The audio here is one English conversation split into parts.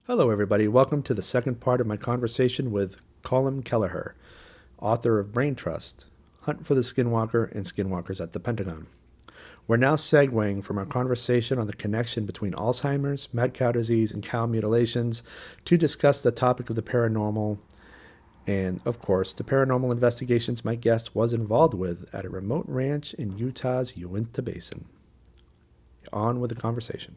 Hello, everybody. Welcome to the second part of my conversation with Colm Kelleher, author of Brain Trust, Hunt for the Skinwalker, and Skinwalkers at the Pentagon. We're now segueing from our conversation on the connection between Alzheimer's, mad cow disease, and cow mutilations to discuss the topic of the paranormal and, of course, the paranormal investigations my guest was involved with at a remote ranch in Utah's Uinta Basin. On with the conversation.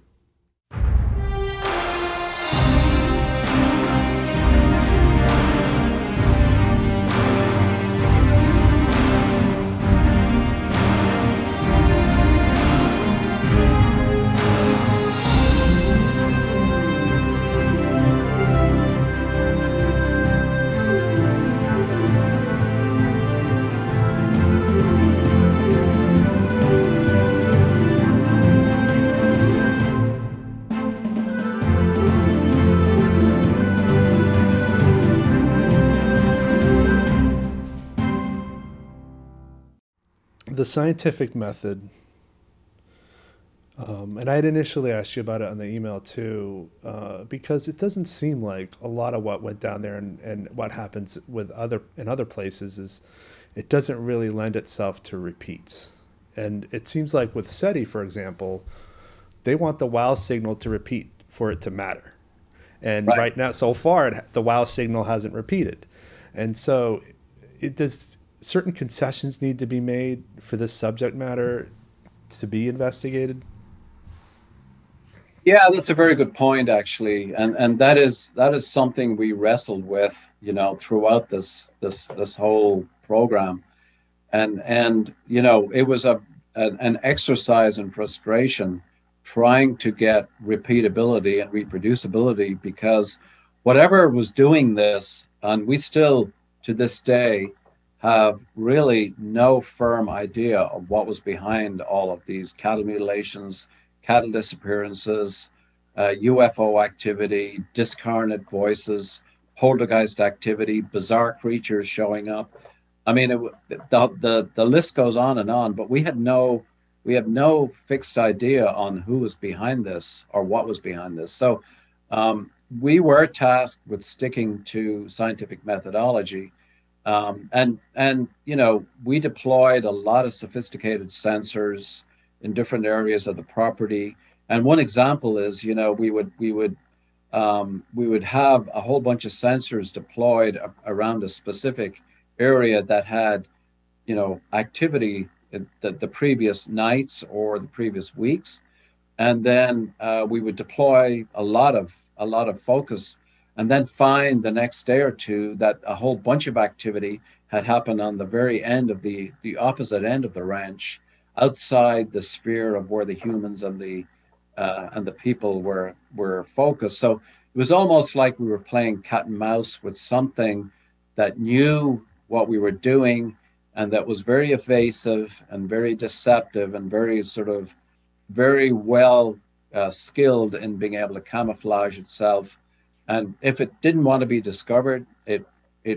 The scientific method, and I had initially asked you about it on the email too, because it doesn't seem like a lot of what went down there and what happens with other in other places is it doesn't really lend itself to repeats. And it seems like with SETI, for example, they want the wow signal to repeat for it to matter. And Right. right now, so far, the wow signal hasn't repeated. And so, it does certain concessions need to be made for this subject matter to be investigated? Yeah, that's a very good point, actually, and that is something we wrestled with, throughout this whole program, and it was an exercise in frustration trying to get repeatability and reproducibility because whatever was doing this, and we still to this day have really no firm idea of what was behind all of these cattle mutilations, cattle disappearances, UFO activity, discarnate voices, poltergeist activity, bizarre creatures showing up. I mean, the list goes on and on, but we have no fixed idea on who was behind this or what was behind this. So we were tasked with sticking to scientific methodology, and we deployed a lot of sophisticated sensors in different areas of the property. And one example is, we would have a whole bunch of sensors deployed around a specific area that had, activity the previous nights or the previous weeks, and then we would deploy a lot of focus, and then find the next day or two that a whole bunch of activity had happened on the very end of the opposite end of the ranch, outside the sphere of where the humans and the people were focused. So it was almost like we were playing cat and mouse with something that knew what we were doing, and that was very evasive and very deceptive and very sort of very well skilled in being able to camouflage itself. And if it didn't want to be discovered, it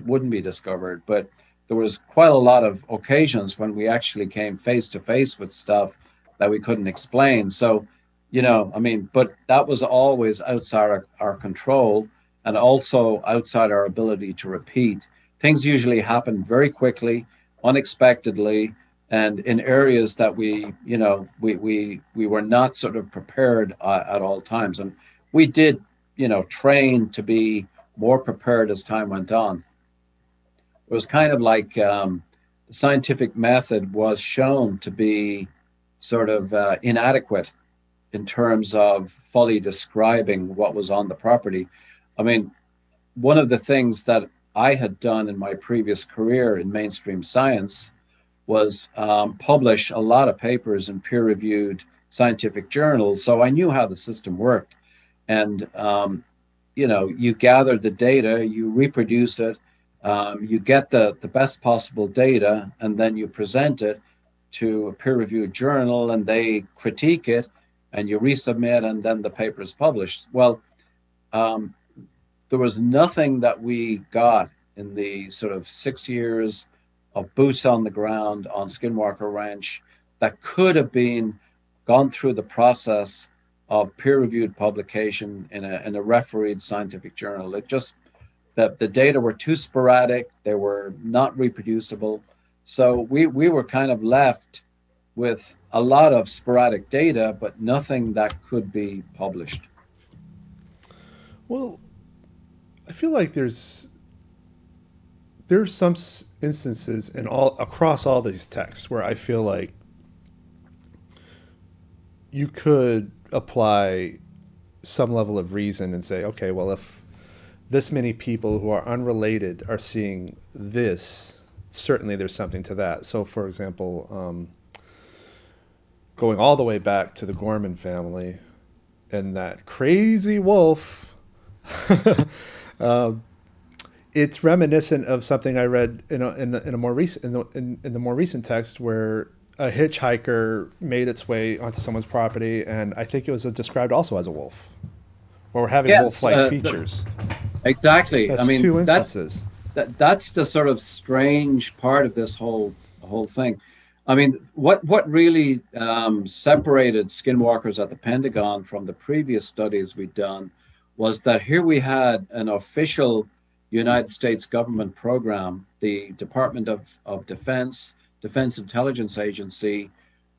wouldn't be discovered. But there was quite a lot of occasions when we actually came face to face with stuff that we couldn't explain. So, I mean, but that was always outside our control, and also outside our ability to repeat. Things usually happen very quickly, unexpectedly, and in areas that we were not sort of prepared at all times. And we did, train to be more prepared as time went on. It was kind of like, the scientific method was shown to be sort of inadequate in terms of fully describing what was on the property. I mean, one of the things that I had done in my previous career in mainstream science was publish a lot of papers in peer reviewed scientific journals. So I knew how the system worked. And, you gather the data, you reproduce it, you get the best possible data, and then you present it to a peer reviewed journal, and they critique it, and you resubmit, and then the paper is published. Well, um, there was nothing that we got in the sort of 6 years of boots on the ground on Skinwalker Ranch that could have been gone through the process of peer-reviewed publication in a refereed scientific journal. It just the data were too sporadic, they were not reproducible. So we were kind of left with a lot of sporadic data, but nothing that could be published. Well, I feel like there's some instances in all across all these texts where I feel like you could apply some level of reason and say, okay, well, if this many people who are unrelated are seeing this, certainly there's something to that. So, for example, going all the way back to the Gorman family and that crazy wolf, it's reminiscent of something I read in a more recent in the more recent text where a hitchhiker made its way onto someone's property, and I think it was described also as a wolf, or having Yes, wolf-like features. exactly. I That's mean, two instances. that's the sort of strange part of this whole thing. I mean, what really separated Skinwalkers at the Pentagon from the previous studies we'd done was that here we had an official United States government program, the Department of Defense Intelligence Agency.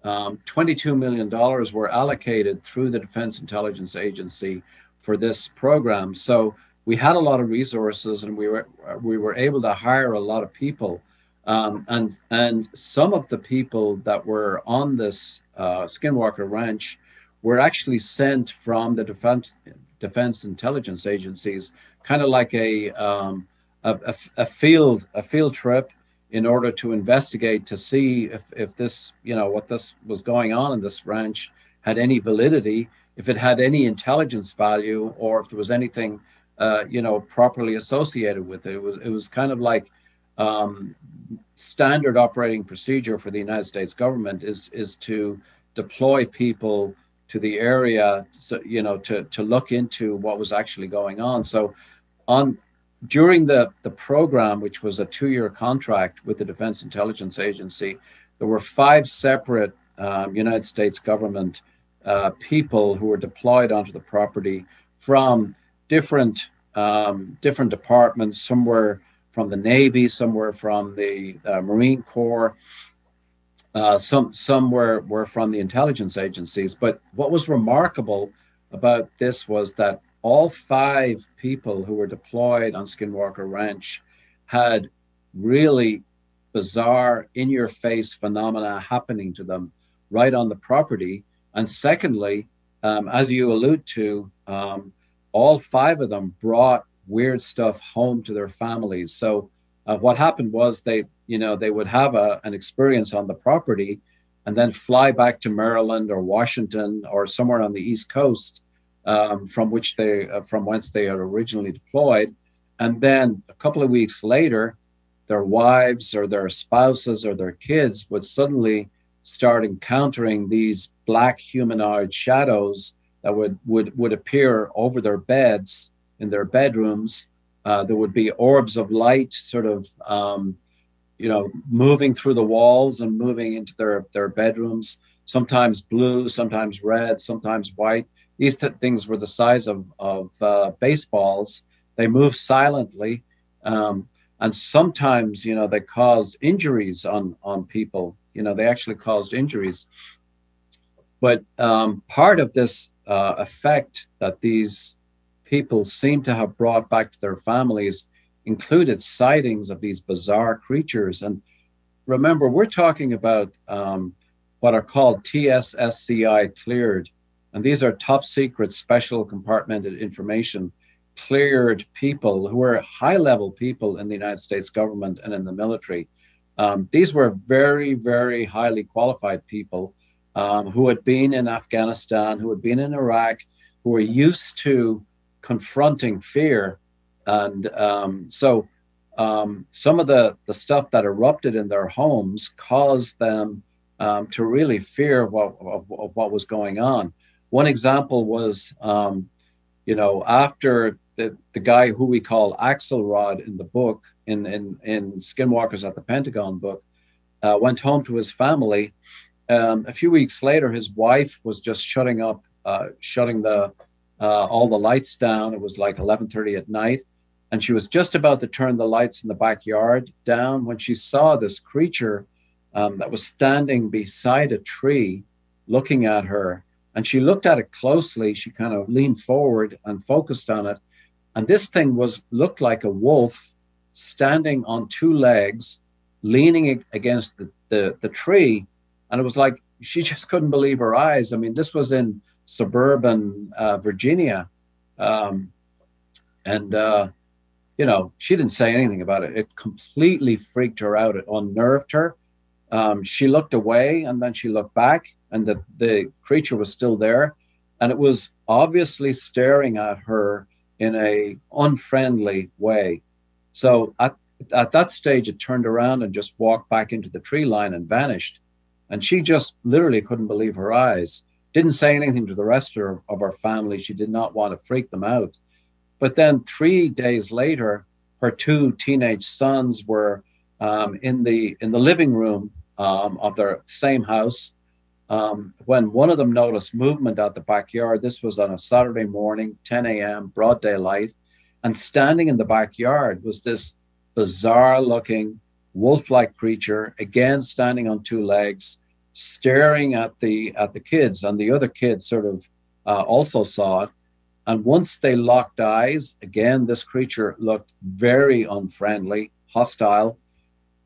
$22 million were allocated through the Defense Intelligence Agency for this program. So we had a lot of resources, and we were able to hire a lot of people. And some of the people that were on this Skinwalker Ranch were actually sent from the Defense Intelligence Agencies, kind of like a field trip, in order to investigate to see if this, what this was going on in this ranch had any validity, if it had any intelligence value, or if there was anything properly associated with it. It was kind of like standard operating procedure for the United States government is to deploy people to the area, so, to look into what was actually going on. So during the program, which was a 2-year contract with the Defense Intelligence Agency, there were 5 separate United States government people who were deployed onto the property from different departments. Some were from the Navy, some were from the Marine Corps, some were from the intelligence agencies. But what was remarkable about this was that all 5 people who were deployed on Skinwalker Ranch had really bizarre, in-your-face phenomena happening to them right on the property. And secondly, as you allude to, all 5 of them brought weird stuff home to their families. So what happened was they would have an experience on the property and then fly back to Maryland or Washington or somewhere on the East Coast, from whence they had originally deployed. And then a couple of weeks later, their wives or their spouses or their kids would suddenly start encountering these black humanoid shadows that would appear over their beds in their bedrooms. There would be orbs of light sort of moving through the walls and moving into their bedrooms, sometimes blue, sometimes red, sometimes white. These things were the size of baseballs. They moved silently, and sometimes, they caused injuries on people. They actually caused injuries. But part of this effect that these people seem to have brought back to their families included sightings of these bizarre creatures. And remember, we're talking about what are called TSSCI cleared. And these are top secret, special compartmented information cleared people who were high level people in the United States government and in the military. These were very, very highly qualified people who had been in Afghanistan, who had been in Iraq, who were used to confronting fear. And so some of the stuff that erupted in their homes caused them to really fear what was going on. One example was, after the guy who we call Axelrod in the book, in Skinwalkers at the Pentagon book, went home to his family. A few weeks later, his wife was just shutting up shutting the all the lights down. It was like 11:30 at night, and she was just about to turn the lights in the backyard down when she saw this creature that was standing beside a tree, looking at her. And she looked at it closely. She kind of leaned forward and focused on it. And this thing looked like a wolf standing on two legs, leaning against the tree. And it was like she just couldn't believe her eyes. I mean, this was in suburban Virginia. She didn't say anything about it. It completely freaked her out. It unnerved her. She looked away and then she looked back, and the creature was still there. And it was obviously staring at her in a unfriendly way. So at that stage, it turned around and just walked back into the tree line and vanished. And she just literally couldn't believe her eyes. Didn't say anything to the rest of her family. She did not want to freak them out. But then 3 days later, her two teenage sons were in the living room of their same house when one of them noticed movement out the backyard. This was on a Saturday morning, 10 a.m., broad daylight. And standing in the backyard was this bizarre-looking wolf-like creature, again standing on two legs, staring at the kids. And the other kids sort of also saw it. And once they locked eyes, again, this creature looked very unfriendly, hostile.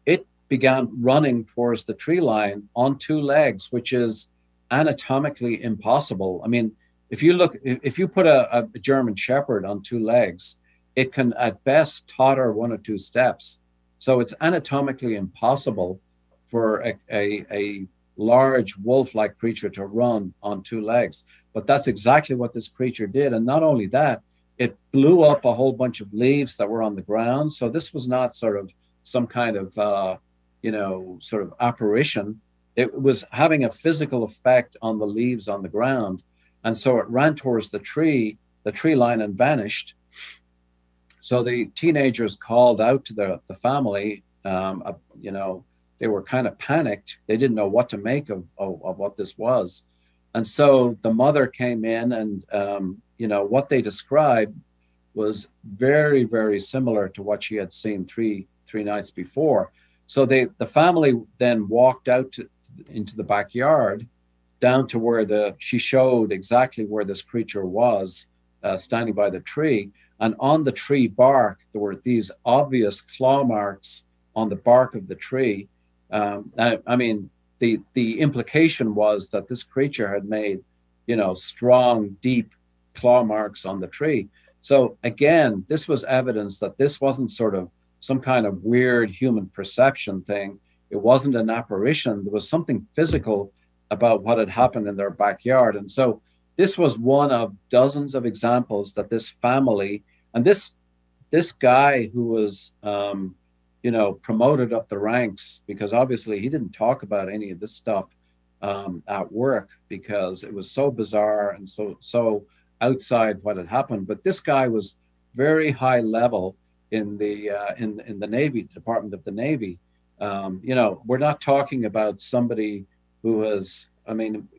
It began running towards the tree line on two legs, which is anatomically impossible. I mean, if you put a German Shepherd on two legs, it can at best totter one or two steps. So it's anatomically impossible for a large wolf-like creature to run on two legs. But that's exactly what this creature did. And not only that, it blew up a whole bunch of leaves that were on the ground. So this was not sort of some kind of, sort of apparition. It was having a physical effect on the leaves on the ground. And so it ran towards the tree line, and vanished. So the teenagers called out to the family. They were kind of panicked. They didn't know what to make of what this was. And so the mother came in, and, what they described was very, very similar to what she had seen three nights before. So the family then walked out into the backyard, down to where she showed exactly where this creature was, standing by the tree. And on the tree bark, there were these obvious claw marks on the bark of the tree. The implication was that this creature had made, strong, deep claw marks on the tree. So again, this was evidence that this wasn't sort of some kind of weird human perception thing. It wasn't an apparition. There was something physical about what had happened in their backyard. And so this was one of dozens of examples that this family, and this guy who was, promoted up the ranks, because obviously he didn't talk about any of this stuff at work because it was so bizarre and so outside what had happened. But this guy was very high level in the Navy, Department of the Navy. We're not talking about somebody who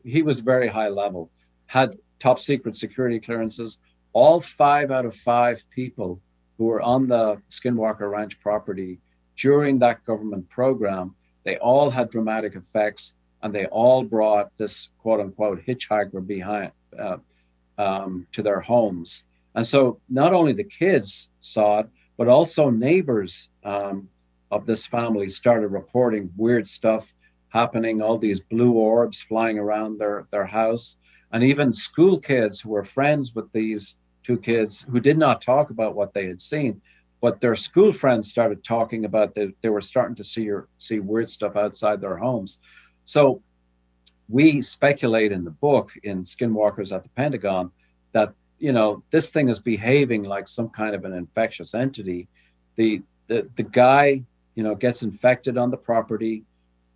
he was very high level, had top secret security clearances. All 5 out of 5 people who were on the Skinwalker Ranch property during that government program, they all had dramatic effects, and they all brought this quote unquote hitchhiker behind to their homes. And so not only the kids saw it, but also neighbors of this family started reporting weird stuff happening, all these blue orbs flying around their house. And even school kids who were friends with these two kids, who did not talk about what they had seen, but their school friends started talking about that they were starting to see weird stuff outside their homes. So we speculate in the book, in Skinwalkers at the Pentagon, that this thing is behaving like some kind of an infectious entity. The guy gets infected on the property,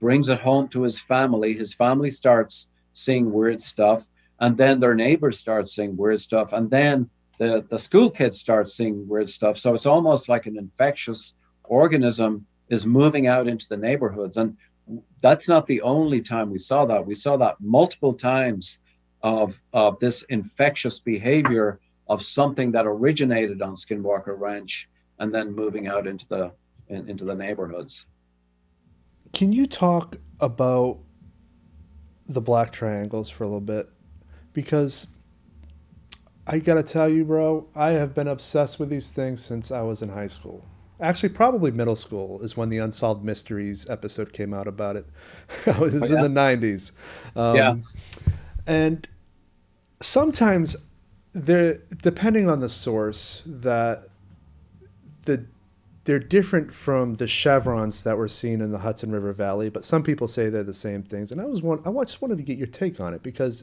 brings it home to his family. His family starts seeing weird stuff, and then their neighbors start seeing weird stuff, and then the school kids start seeing weird stuff. So it's almost like an infectious organism is moving out into the neighborhoods. And that's not the only time we saw that. We saw that multiple times of this infectious behavior of something that originated on Skinwalker Ranch and then moving out into the neighborhoods. Can you talk about the black triangles for a little bit? Because I gotta tell you, bro, I have been obsessed with these things since I was in high school. Actually, probably middle school is when the Unsolved Mysteries episode came out about it. It Oh was in yeah, the 90s. yeah, Um, and sometimes, depending on the source, that the they're different from the chevrons that were seen in the Hudson River Valley, but some people say they're the same things. And I just wanted to get your take on it because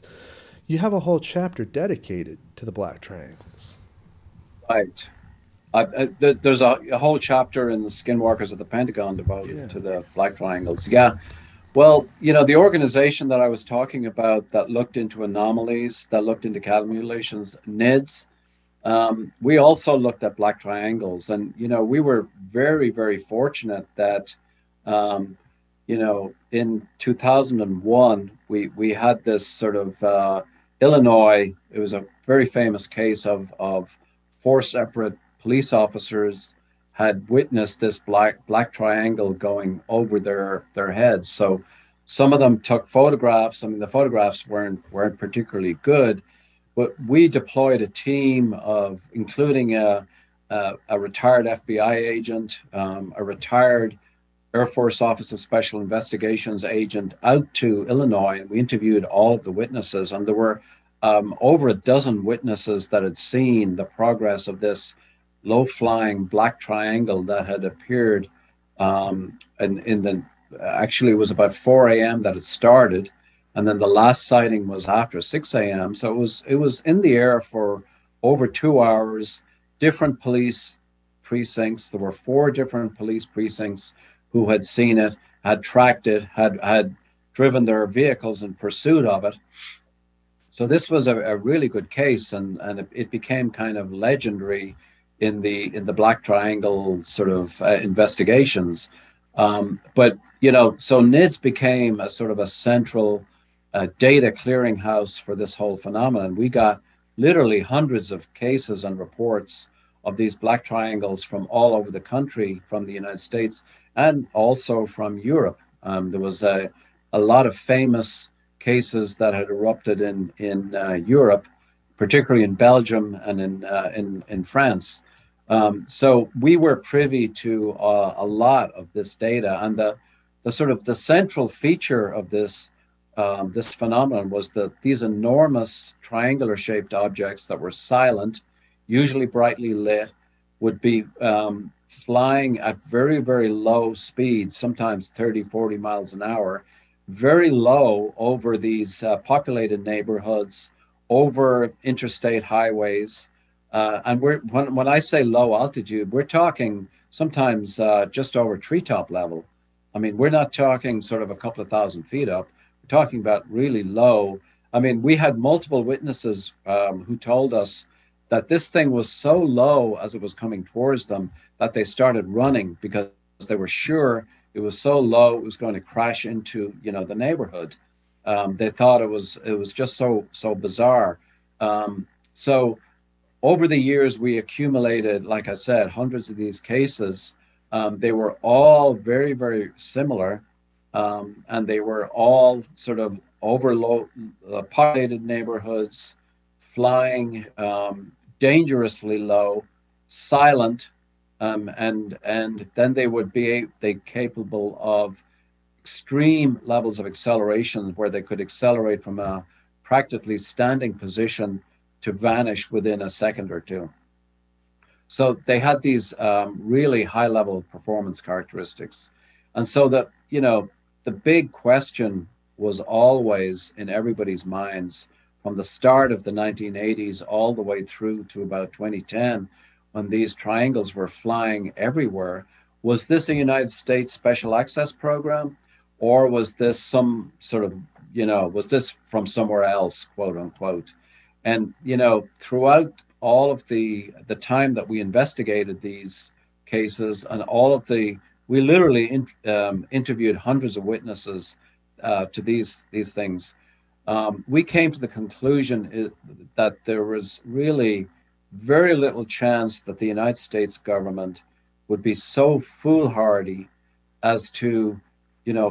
you have a whole chapter dedicated to the black triangles. right. There's a whole chapter in the Skinwalkers of the Pentagon devoted Yeah. to the black triangles. Yeah. Well, the organization that I was talking about that looked into anomalies, that looked into cattle mutilations, NIDS, we also looked at black triangles. And, we were very, very fortunate that, um, in 2001, we had this sort of Illinois, it was a very famous case of four separate police officers had witnessed this black triangle going over their heads. So some of them took photographs. I mean, the photographs weren't particularly good, but we deployed a team of including a retired FBI agent, a retired Air Force Office of Special Investigations agent out to Illinois, and we interviewed all of the witnesses. And there were over a dozen witnesses that had seen the progress of this low-flying black triangle that had appeared in the actually it was about 4 a.m. that it started, and then the last sighting was after 6 a.m. So it was in the air for over 2 hours. Different police precincts. There were four different police precincts who had seen it, had tracked it, had driven their vehicles in pursuit of it. So this was a really good case, and it became kind of legendary in the Black Triangle sort of investigations. But so NIDS became a sort of a central data clearinghouse for this whole phenomenon. We got literally hundreds of cases and reports of these black triangles from all over the country, from the United States and also from Europe. There was a lot of famous cases that had erupted in Europe, particularly in Belgium and in France. So we were privy to a lot of this data, and the sort of the central feature of this phenomenon was that these enormous triangular shaped objects that were silent, usually brightly lit, would be flying at very, very low speeds, sometimes 30, 40 miles an hour, very low over these populated neighborhoods, over interstate highways. And when I say low altitude, we're talking sometimes just over treetop level. I mean, we're not talking sort of a couple of thousand feet up. We're talking about really low. I mean, we had multiple witnesses who told us that this thing was so low as it was coming towards them that they started running because they were sure it was so low it was going to crash into the neighborhood. They thought it was just so bizarre. So over the years, we accumulated, like I said, hundreds of these cases. They were all very, very similar, and they were all sort of over low, populated neighborhoods, flying dangerously low, silent, and then they would be capable of extreme levels of acceleration where they could accelerate from a practically standing position to vanish within a second or two. So they had these really high level performance characteristics. And so the big question was always in everybody's minds from the start of the 1980s all the way through to about 2010, when these triangles were flying everywhere. Was this a United States special access program? Or was this some sort of, was this from somewhere else, quote unquote? And throughout all of the time that we investigated these cases and we literally interviewed hundreds of witnesses to these things. we came to the conclusion that there was really very little chance that the United States government would be so foolhardy as to,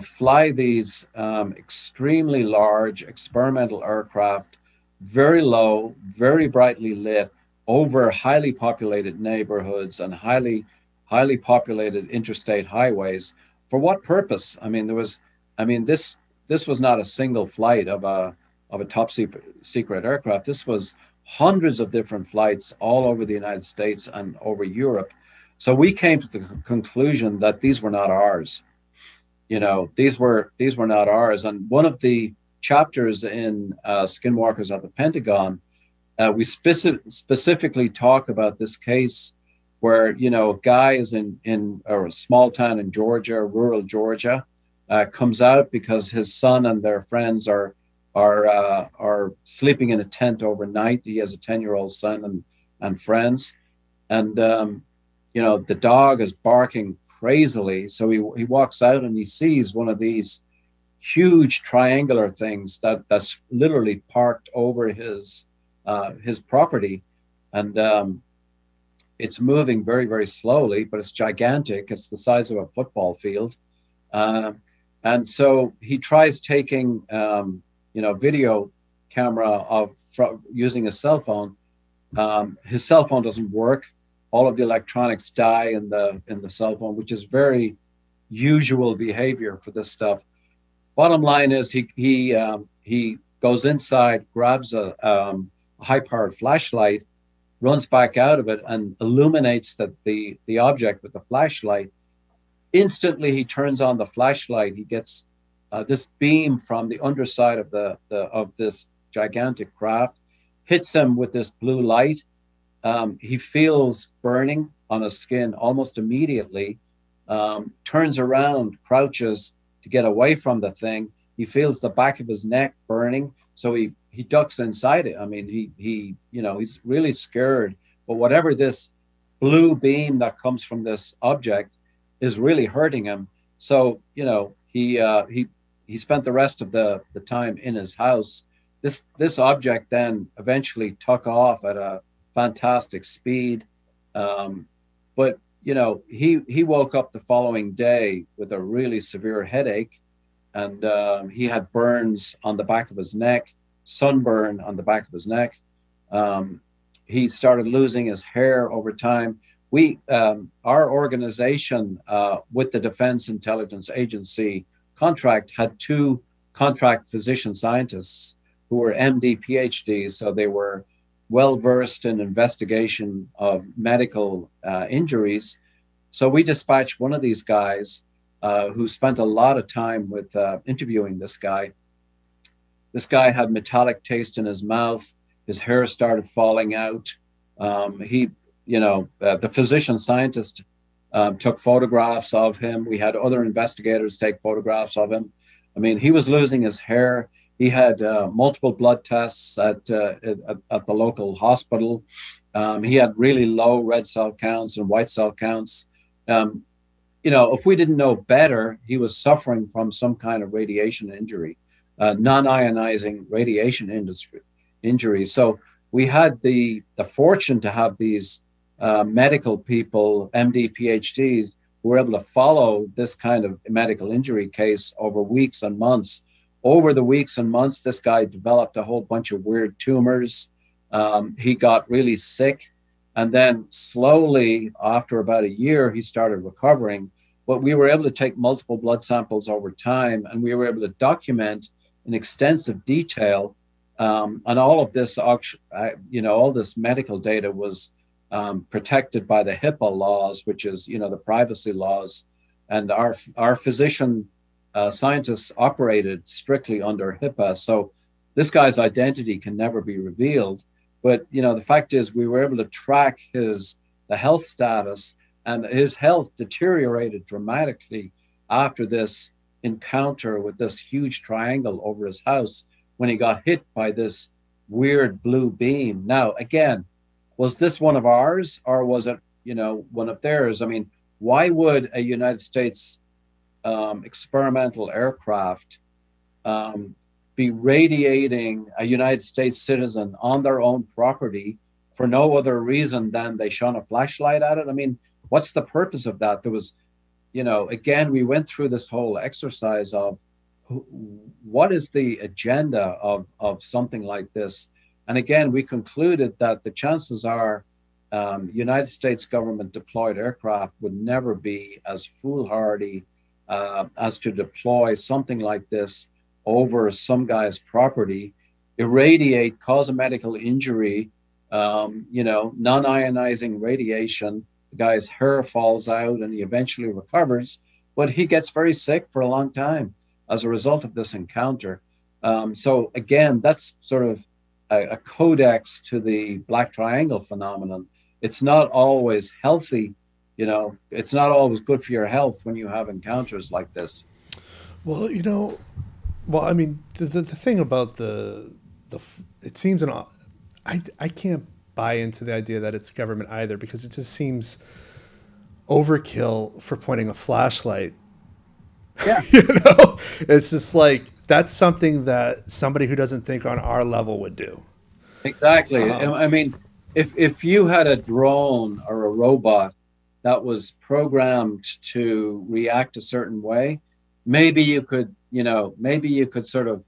fly these extremely large experimental aircraft, very low, very brightly lit, over highly populated neighborhoods and highly populated interstate highways. For what purpose? This was not a single flight of a top secret aircraft. This was hundreds of different flights all over the United States and over Europe. So we came to the conclusion that these were not ours. These were not ours. And one of the chapters in Skinwalkers at the Pentagon, we specifically talk about this case where a guy is in a small town in Georgia, rural Georgia, comes out because his son and their friends are sleeping in a tent overnight. He has a 10-year-old son and friends, and the dog is barking crazily. So he walks out and he sees one of these huge triangular things that's literally parked over his property, and it's moving very, very slowly, but it's gigantic. It's the size of a football field, and so he tries taking video camera using a cell phone. His cell phone doesn't work. All of the electronics die in the cell phone, which is very usual behavior for this stuff. Bottom line is he goes inside, grabs a high-powered flashlight, runs back out of it, and illuminates the object with the flashlight. Instantly, he turns on the flashlight. He gets this beam from the underside of this gigantic craft, hits him with this blue light. He feels burning on his skin almost immediately, turns around, crouches to get away from the thing. He feels the back of his neck burning, so he ducks inside it. He's really scared, but whatever this blue beam that comes from this object is really hurting him. So he spent the rest of the time in his house. This object then eventually took off at a fantastic speed, but he woke up the following day with a really severe headache, and he had burns on the back of his neck, sunburn on the back of his neck. He started losing his hair over time. Our organization with the Defense Intelligence Agency contract had two contract physician scientists who were MD PhDs, so they were well versed in investigation of medical injuries. So we dispatched one of these guys who spent a lot of time with interviewing this guy. This guy had metallic taste in his mouth. His hair started falling out. The physician scientist took photographs of him. We had other investigators take photographs of him. He was losing his hair. He had multiple blood tests at the local hospital. He had really low red cell counts and white cell counts. If we didn't know better, he was suffering from some kind of radiation injury, non-ionizing radiation injury. So we had the fortune to have these medical people, MD, PhDs, who were able to follow this kind of medical injury case over weeks and months. Over the weeks and months, this guy developed a whole bunch of weird tumors. He got really sick. And then slowly, after about a year, he started recovering. But we were able to take multiple blood samples over time, and we were able to document in extensive detail. And all of this, all this medical data was protected by the HIPAA laws, which is, the privacy laws. And our physician scientists operated strictly under HIPAA. So this guy's identity can never be revealed. But, the fact is we were able to track the health status, and his health deteriorated dramatically after this encounter with this huge triangle over his house when he got hit by this weird blue beam. Now, again, was this one of ours, or was it, one of theirs? Why would a United States experimental aircraft be radiating a United States citizen on their own property for no other reason than they shone a flashlight at it? I mean, what's the purpose of that? There was, again, we went through this whole exercise of what is the agenda of something like this? And again, we concluded that the chances are United States government deployed aircraft would never be as foolhardy as to deploy something like this over some guy's property, irradiate, cause a medical injury, non-ionizing radiation. The guy's hair falls out and he eventually recovers, but he gets very sick for a long time as a result of this encounter. So again, that's sort of a codex to the black triangle phenomenon. It's not always healthy, it's not always good for your health when you have encounters like this. Well, I mean, the thing about it seems I can't buy into the idea that it's government either, because it just seems overkill for pointing a flashlight. Yeah. It's just like, that's something that somebody who doesn't think on our level would do. Exactly. I mean, if you had a drone or a robot that was programmed to react a certain way, maybe you could sort of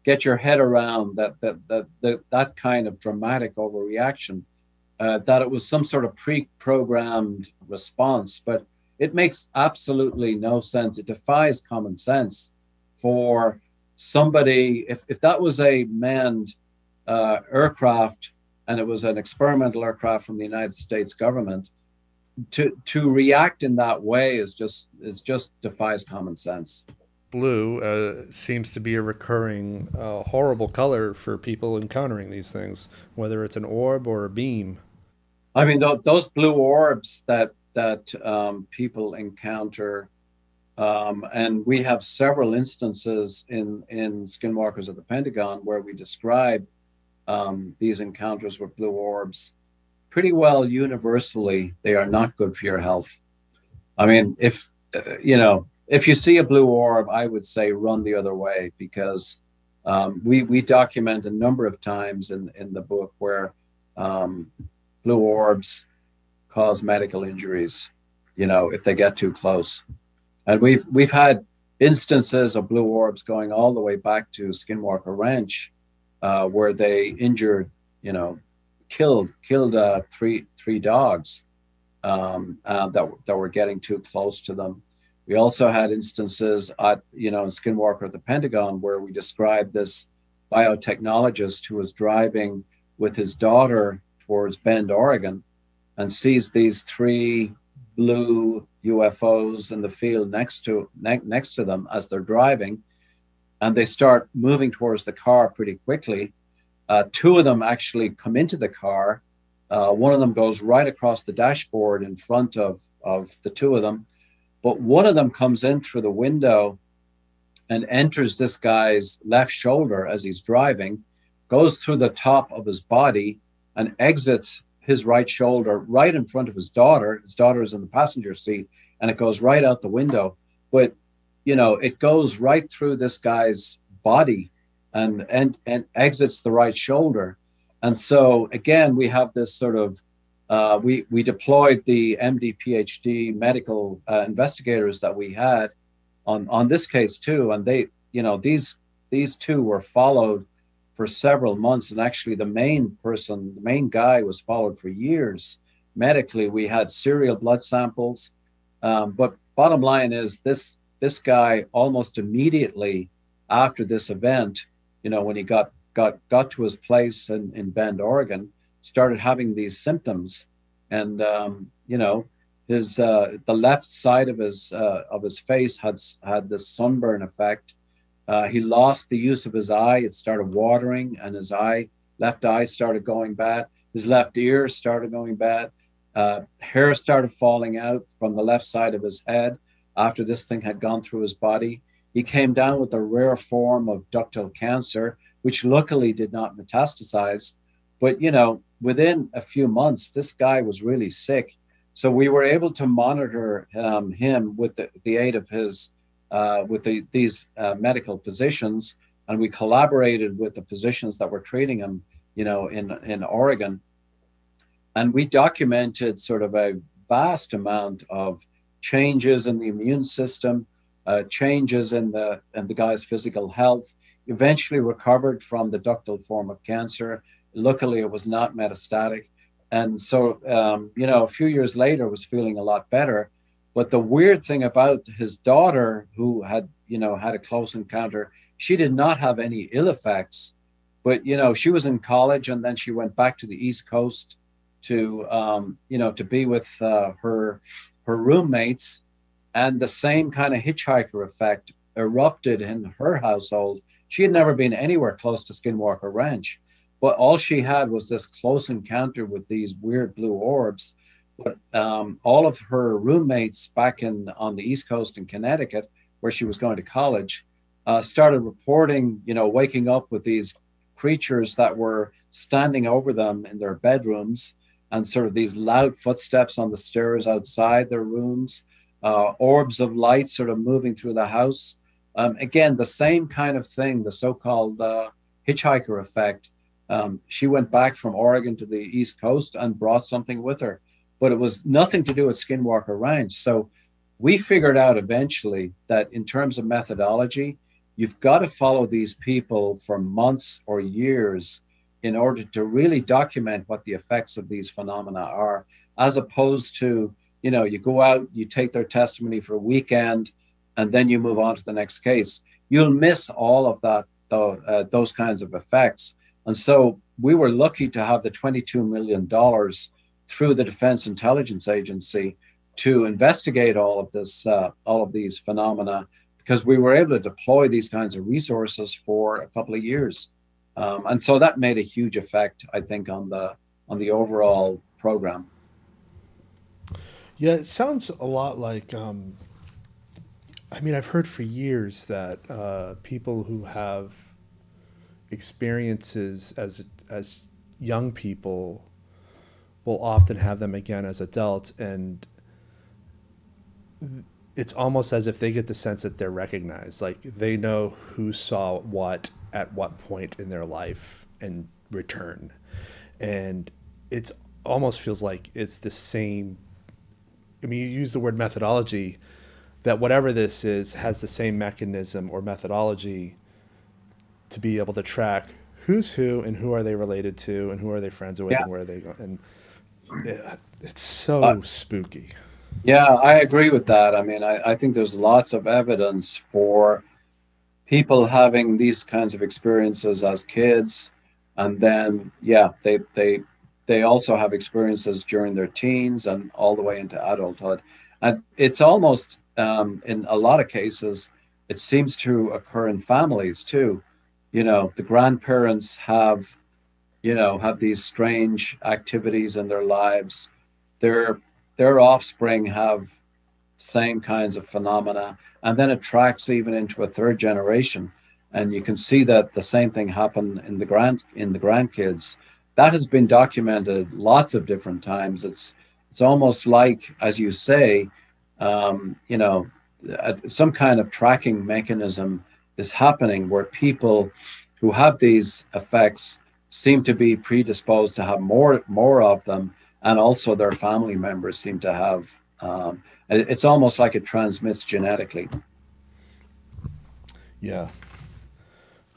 get your head around that kind of dramatic overreaction, that it was some sort of pre-programmed response. But it makes absolutely no sense. It defies common sense for somebody, if that was a manned aircraft and it was an experimental aircraft from the United States government, to react in that way is just defies common sense. Blue seems to be a recurring horrible color for people encountering these things, whether it's an orb or a beam. I mean, those blue orbs that people encounter, and we have several instances in Skinwalkers at the Pentagon where we describe these encounters with blue orbs. Pretty well universally, they are not good for your health. I mean, if you see a blue orb, I would say run the other way, because we document a number of times in the book where blue orbs cause medical injuries, if they get too close. And we've had instances of blue orbs going all the way back to Skinwalker Ranch, where they injured, killed three dogs that were getting too close to them. We also had instances in Skinwalker at the Pentagon where we described this biotechnologist who was driving with his daughter towards Bend, Oregon, and sees these three blue UFOs in the field next to them as they're driving, and they start moving towards the car pretty quickly. Two of them actually come into the car. One of them goes right across the dashboard in front of the two of them. But one of them comes in through the window and enters this guy's left shoulder as he's driving, goes through the top of his body, and exits his right shoulder right in front of his daughter. His daughter is in the passenger seat, and it goes right out the window. But, it goes right through this guy's body and exits the right shoulder. And so, again, we have this sort of, we deployed the MD, PhD medical investigators that we had on this case too. And they, these two were followed for several months. And actually the main guy was followed for years. Medically, we had serial blood samples. But bottom line is this guy almost immediately after this event, when he got to his place in Bend, Oregon, started having these symptoms. And, his the left side of his face had this sunburn effect. He lost the use of his eye. It started watering, and his left eye started going bad. His left ear started going bad. Hair started falling out from the left side of his head after this thing had gone through his body. He came down with a rare form of ductal cancer, which luckily did not metastasize. But, within a few months, this guy was really sick. So we were able to monitor him with the aid of his, these medical physicians and we collaborated with the physicians that were treating him, in Oregon, and we documented sort of a vast amount of changes in the immune system, changes in the guy's physical health. Eventually recovered from the ductal form of cancer. Luckily, it was not metastatic, and so a few years later, was feeling a lot better. But the weird thing about his daughter, who had a close encounter, she did not have any ill effects. But she was in college, and then she went back to the East Coast to be with her roommates, and the same kind of hitchhiker effect erupted in her household. She had never been anywhere close to Skinwalker Ranch, but all she had was this close encounter with these weird blue orbs. But all of her roommates back on the East Coast in Connecticut, where she was going to college, started reporting, waking up with these creatures that were standing over them in their bedrooms, and sort of these loud footsteps on the stairs outside their rooms, orbs of light sort of moving through the house. Again, the same kind of thing, the so-called hitchhiker effect. She went back from Oregon to the East Coast and brought something with her, but it was nothing to do with Skinwalker Ranch. So we figured out eventually that in terms of methodology, you've got to follow these people for months or years in order to really document what the effects of these phenomena are, as opposed to, you go out, you take their testimony for a weekend, and then you move on to the next case. You'll miss all of that, those kinds of effects. And so we were lucky to have the $22 million through the Defense Intelligence Agency to investigate all of these phenomena, because we were able to deploy these kinds of resources for a couple of years. And so that made a huge effect, I think, on the overall program. Yeah, it sounds a lot like. I've heard for years that people who have experiences as young people will often have them again as adults, and it's almost as if they get the sense that they're recognized, like they know who saw what at what point in their life and return. And it's almost feels like it's the same. You use the word methodology, that whatever this is has the same mechanism or methodology to be able to track who's who and who are they related to and who are they friends with, Yeah. and where are they going. And it's so spooky. Yeah, I agree with that. I think there's lots of evidence for people having these kinds of experiences as kids, and then they also have experiences during their teens and all the way into adulthood. And it's almost in a lot of cases, it seems to occur in families too. The grandparents have these strange activities in their lives. Their offspring have same kinds of phenomena, and then it tracks even into a third generation, and you can see that the same thing happened in the grandkids. That has been documented lots of different times. It's almost like, as you say, some kind of tracking mechanism is happening where people who have these effects seem to be predisposed to have more of them, and also their family members seem to have. It's almost like it transmits genetically. Yeah.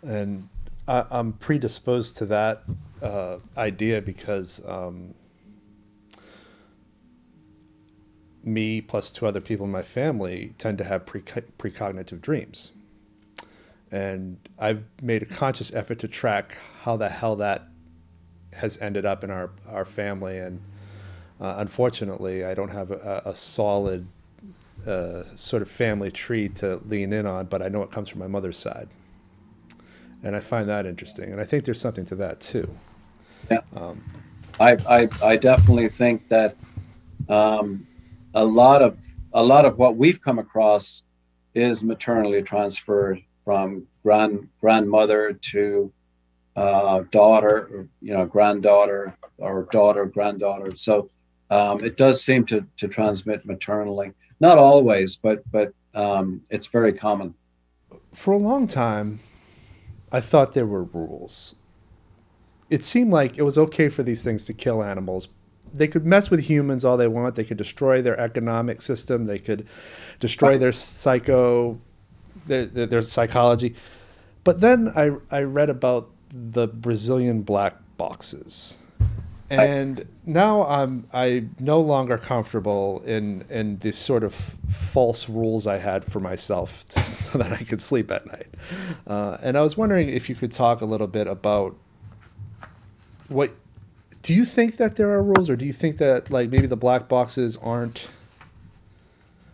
And I'm predisposed to that idea because me plus two other people in my family tend to have precognitive dreams. And I've made a conscious effort to track how the hell that has ended up in our family. And unfortunately, I don't have a solid sort of family tree to lean in on, but I know it comes from my mother's side. And I find that interesting. And I think there's something to that too. Yeah. I definitely think that a lot of what we've come across is maternally transferred from grandmother to daughter, or granddaughter, or daughter, granddaughter. So it does seem to transmit maternally. Not always, but it's very common. For a long time, I thought there were rules. It seemed like it was okay for these things to kill animals. They could mess with humans all they want. They could destroy their economic system. They could destroy their their psychology. But then I read about the Brazilian black boxes, I, and now I'm no longer comfortable in these sort of false rules I had for myself so that I could sleep at night. And I was wondering if you could talk a little bit about what do you think that there are rules, or do you think that like maybe the black boxes aren't?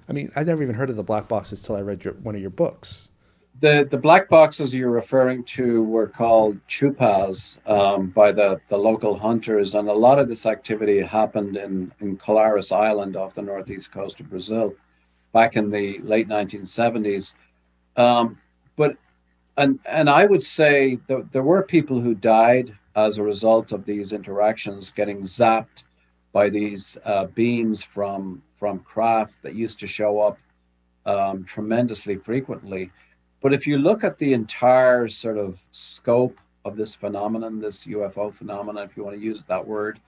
I mean, I never even heard of the black boxes till I read one of your books. the black boxes you're referring to were called chupas by the local hunters, and a lot of this activity happened in Colares Island off the northeast coast of Brazil back in the late 1970s. Um, but and I would say that there were people who died as a result of these interactions, getting zapped by these beams from craft that used to show up tremendously frequently. But if you look at the entire sort of scope of this phenomenon, this UFO phenomenon, if you want to use that word,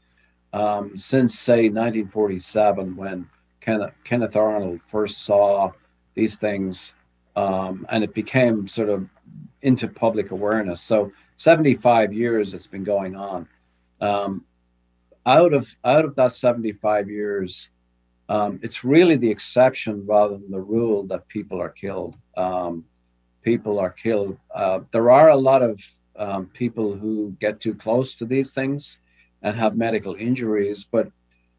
since say 1947, when Kenneth Arnold first saw these things, and it became sort of into public awareness. So 75 years it's been going on. Um, out of that 75 years, it's really the exception rather than the rule that people are killed. People are killed. There are a lot of people who get too close to these things and have medical injuries, but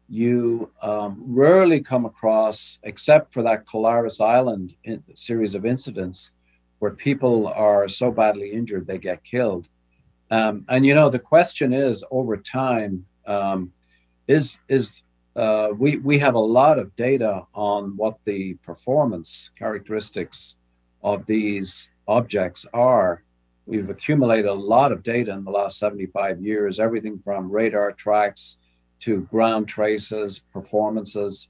you rarely come across, except for that Colares Island series of incidents, where people are so badly injured they get killed. And you know, the question is, over time, is we have a lot of data on what the performance characteristics of these objects are. We've accumulated a lot of data in the last 75 years, everything from radar tracks to ground traces, performances,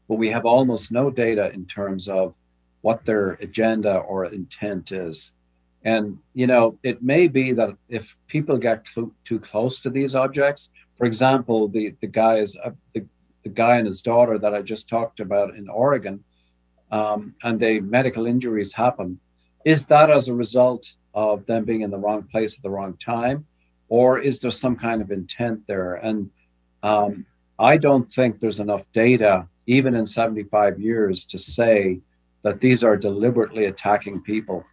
but we have almost no data in terms of what their agenda or intent is. And, you know, it may be that if people get too close to these objects, for example, the guy and his daughter that I just talked about in Oregon, and the medical injuries happen, is that as a result of them being in the wrong place at the wrong time, or is there some kind of intent there? And I don't think there's enough data, even in 75 years, to say that these are deliberately attacking people.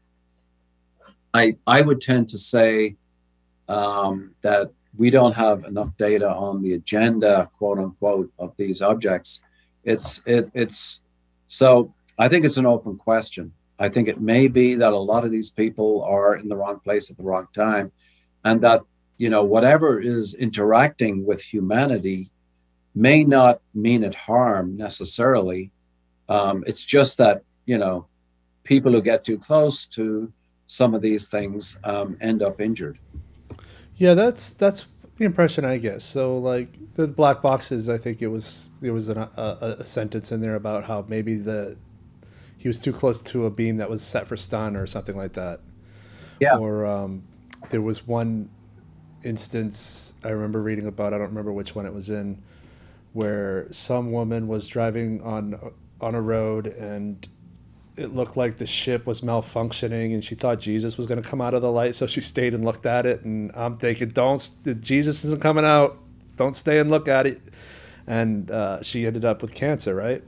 I would tend to say that we don't have enough data on the agenda, quote unquote, of these objects. It's so I think it's an open question. I think it may be that a lot of these people are in the wrong place at the wrong time, and that, you know, whatever is interacting with humanity may not mean it harm necessarily. It's just that, you know, people who get too close to some of these things end up injured. Yeah, that's the impression I get. So like the black boxes, I think there was a sentence in there about how maybe the he was too close to a beam that was set for stun or something like that. Yeah. Or there was one instance I remember reading about. I don't remember which one it was in, where some woman was driving on a road and it looked like the ship was malfunctioning and she thought Jesus was going to come out of the light, so she stayed and looked at it. And I'm thinking, don't, Jesus isn't coming out, don't stay and look at it. And she ended up with cancer, right?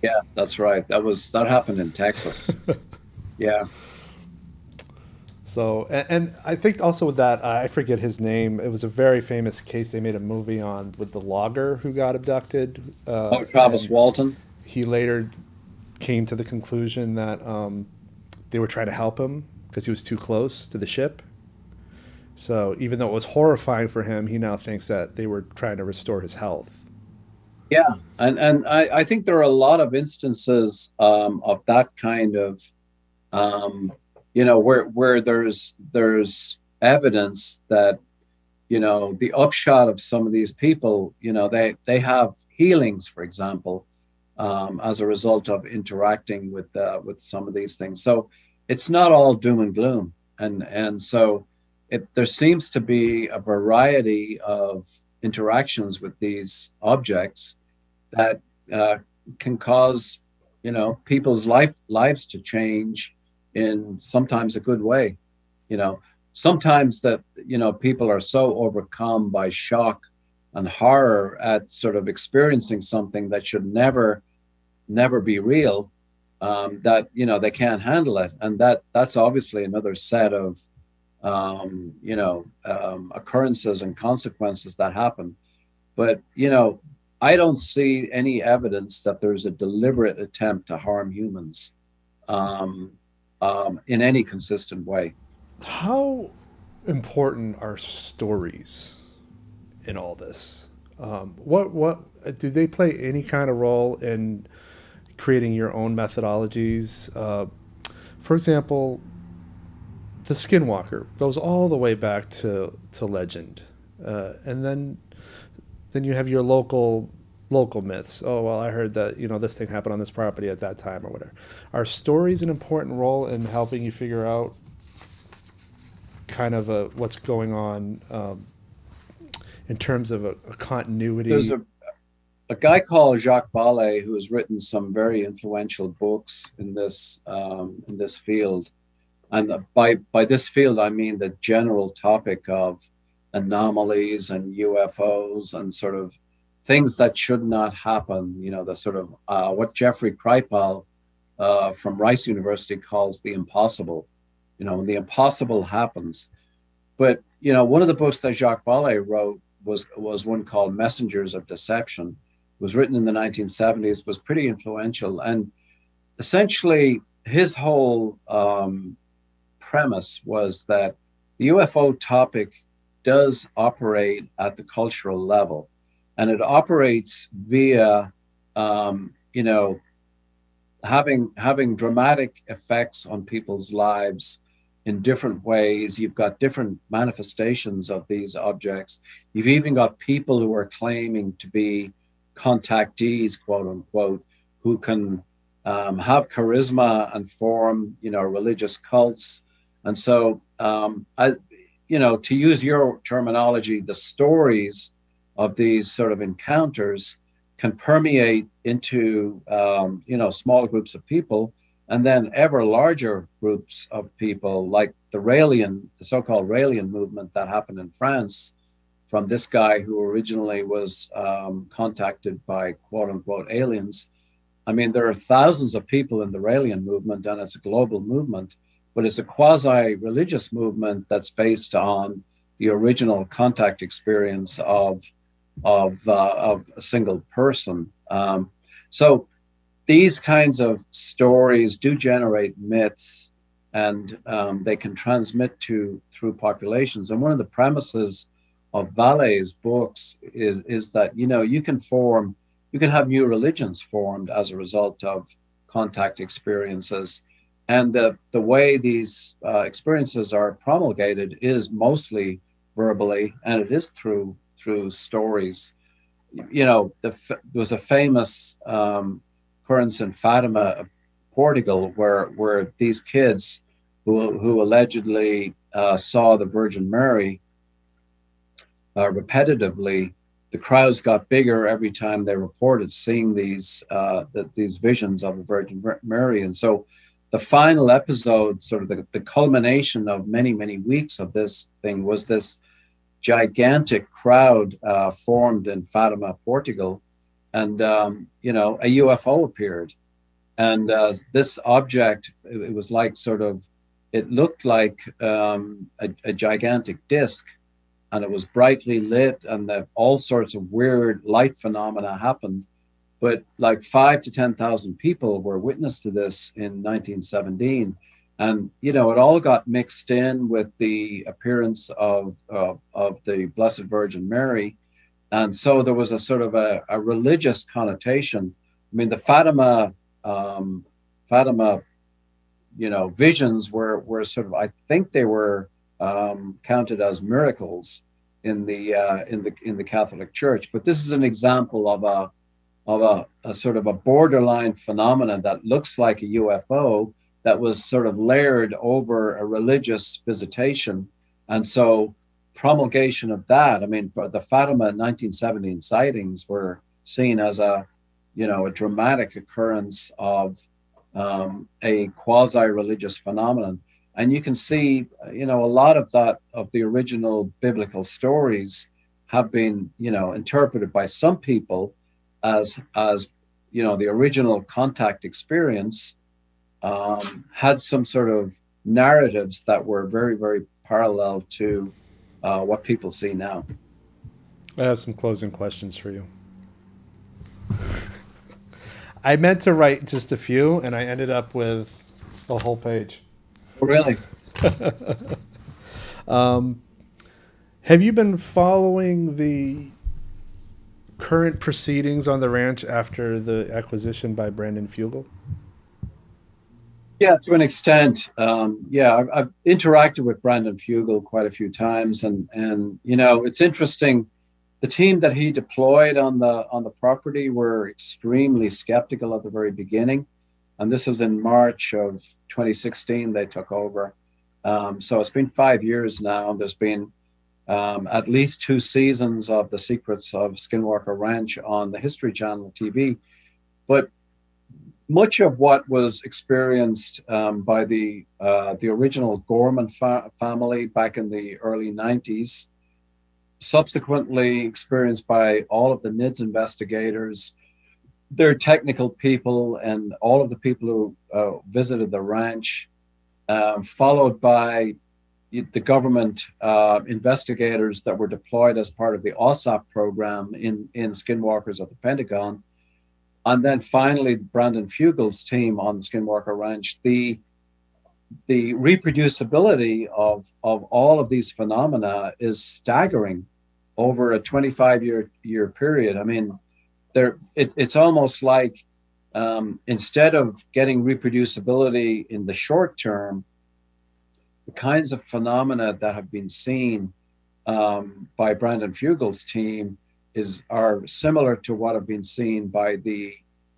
Yeah, that's right. That happened in Texas. Yeah. So and I think also with that, I forget his name, it was a very famous case they made a movie on with the logger who got abducted, Oh, Travis and Walton. he later came to the conclusion that they were trying to help him because he was too close to the ship. So even though it was horrifying for him, he now thinks that they were trying to restore his health. Yeah, and I think there are a lot of instances of that kind of um, you know, where there's evidence that, you know, the upshot of some of these people, you know, they have healings, for example, as a result of interacting with some of these things. So it's not all doom and gloom. And so there seems to be a variety of interactions with these objects that uh, can cause, people's lives to change in sometimes a good way. You know, sometimes that, people are so overcome by shock and horror at sort of experiencing something that should never be real, that they can't handle it, and that's obviously another set of occurrences and consequences that happen. But I don't see any evidence that there's a deliberate attempt to harm humans, um, in any consistent way. How important are stories in all this? What do they play any kind of role in creating your own methodologies? For example, the Skinwalker goes all the way back to legend, and then you have your local myths. Oh well, I heard that this thing happened on this property at that time or whatever. Are stories an important role in helping you figure out kind of what's going on in terms of a There's continuity? a guy called Jacques Vallée who has written some very influential books in this field. And by this field, I mean the general topic of anomalies and UFOs and sort of things that should not happen. The sort of what Jeffrey Kripal from Rice University calls the impossible. When the impossible happens. But one of the books that Jacques Vallée wrote was one called Messengers of Deception. It was written in the 1970s. Was pretty influential, and essentially his whole premise was that the UFO topic does operate at the cultural level, and it operates via, having dramatic effects on people's lives in different ways. You've got different manifestations of these objects. You've even got people who are claiming to be contactees, quote unquote, who can have charisma and form, religious cults. And so, to use your terminology, the stories of these sort of encounters can permeate into, small groups of people, and then ever larger groups of people, like the so-called Raelian movement that happened in France, from this guy who originally was contacted by quote unquote aliens. I mean, there are thousands of people in the Raelian movement, and it's a global movement, but it's a quasi-religious movement that's based on the original contact experience of a single person. So these kinds of stories do generate myths, and they can transmit through populations. And one of the premises of Vallée's books is that you can have new religions formed as a result of contact experiences, and the way these experiences are promulgated is mostly verbally, and it is through stories. There was a famous occurrence in Fatima, Portugal, where these kids who allegedly saw the Virgin Mary repetitively, the crowds got bigger every time they reported seeing these visions of the Virgin Mary. And so the final episode, sort of the culmination of many weeks of this thing, was this gigantic crowd formed in Fatima, Portugal, and a UFO appeared. And this object, it was like it looked like a gigantic disc, and it was brightly lit, and all sorts of weird light phenomena happened. But like 5 to 10,000 people were witness to this in 1917. And, it all got mixed in with the appearance of the Blessed Virgin Mary. And so there was a sort of a religious connotation. I mean, the Fatima, visions were sort of, I think they were counted as miracles in the Catholic Church. But this is an example of a sort of a borderline phenomenon that looks like a UFO, that was sort of layered over a religious visitation. And so promulgation of that, I mean, the Fatima 1917 sightings were seen as a, a dramatic occurrence of a quasi-religious phenomenon. And you can see, a lot of that, of the original biblical stories have been, interpreted by some people as the original contact experience had some sort of narratives that were very, very parallel to what people see now. I have some closing questions for you. I meant to write just a few, and I ended up with a whole page. Oh, really? Have you been following the current proceedings on the ranch after the acquisition by Brandon Fugel? Yeah, to an extent. I've interacted with Brandon Fugel quite a few times, and it's interesting. The team that he deployed on the property were extremely skeptical at the very beginning, and this was in March of 2016. They took over, so it's been 5 years now. There's been at least 2 seasons of The Secrets of Skinwalker Ranch on the History Channel TV, but much of what was experienced by the original Gorman family back in the early 90s, subsequently experienced by all of the NIDS investigators, their technical people, and all of the people who visited the ranch, followed by the government investigators that were deployed as part of the OSAP program in Skinwalkers at the Pentagon. And then finally, Brandon Fugel's team on the Skinwalker Ranch. The reproducibility of all of these phenomena is staggering over a 25-year period. I mean, it's almost like instead of getting reproducibility in the short term, the kinds of phenomena that have been seen by Brandon Fugel's team are similar to what have been seen by the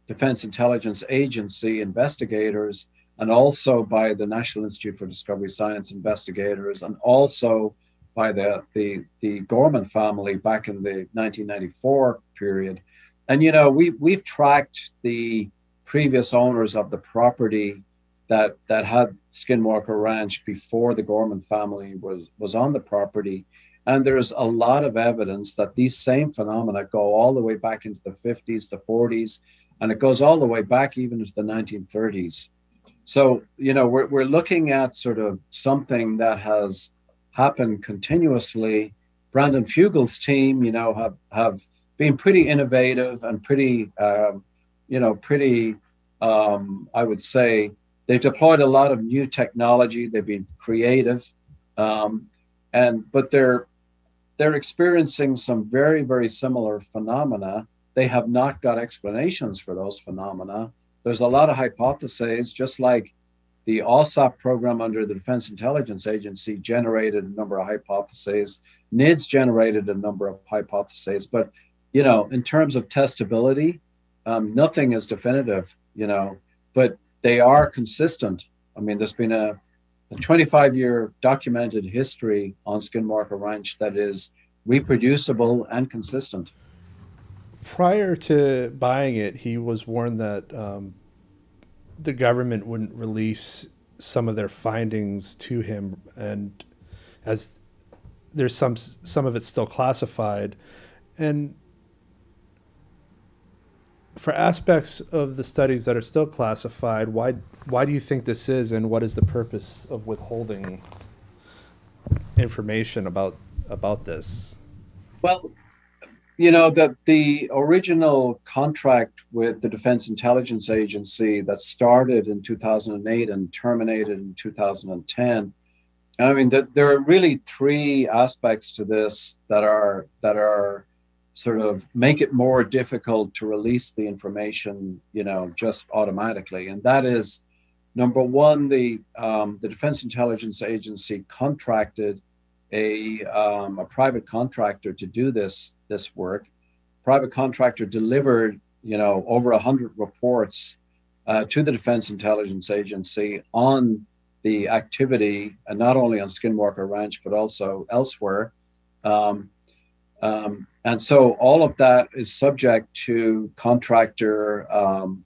Defense Intelligence Agency investigators, and also by the National Institute for Discovery Science investigators, and also by the Gorman family back in the 1994 period. And we've tracked the previous owners of the property that had Skinwalker Ranch before the Gorman family was on the property. And there's a lot of evidence that these same phenomena go all the way back into the 50s, the 40s, and it goes all the way back even into the 1930s. So, we're looking at sort of something that has happened continuously. Brandon Fugel's team, have been pretty innovative and pretty, I would say, they've deployed a lot of new technology. They've been creative, but they're experiencing some very, very similar phenomena. They have not got explanations for those phenomena. There's a lot of hypotheses, just like the OSAP program under the Defense Intelligence Agency generated a number of hypotheses. NIDS generated a number of hypotheses, but in terms of testability, nothing is definitive. But they are consistent. I mean, there's been a 25-year documented history on Skinwalker Ranch that is reproducible and consistent. Prior to buying it, he was warned that the government wouldn't release some of their findings to him, and as there's some of it still classified, and for aspects of the studies that are still classified, why do you think this is, and what is the purpose of withholding information about this? Well, the original contract with the Defense Intelligence Agency that started in 2008 and terminated in 2010. I mean, there are really 3 aspects to this that are sort of make it more difficult to release the information, just automatically. And that is, number one, the Defense Intelligence Agency contracted a private contractor to do this work. Private contractor delivered, over 100 reports to the Defense Intelligence Agency on the activity, and not only on Skinwalker Ranch, but also elsewhere. And so all of that is subject to contractor,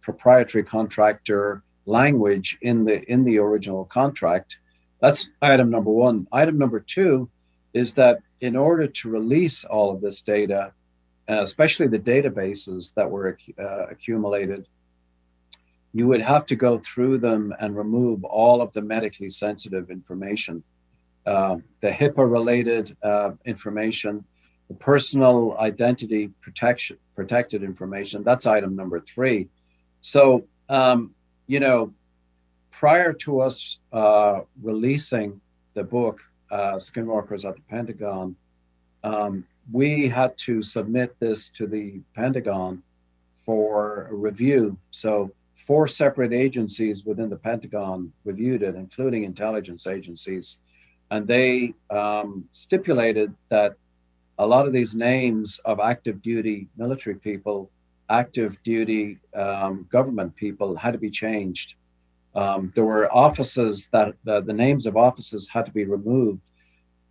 proprietary contractor language in the original contract. That's item number one. Item number two is that in order to release all of this data, especially the databases that were accumulated, you would have to go through them and remove all of the medically sensitive information, the HIPAA-related information, the personal identity protected information. That's item number three. So, prior to us releasing the book, Skinwalkers at the Pentagon, we had to submit this to the Pentagon for a review. So 4 separate agencies within the Pentagon reviewed it, including intelligence agencies. And they stipulated that a lot of these names of active duty military people, active duty government people had to be changed. There were offices that the names of offices had to be removed.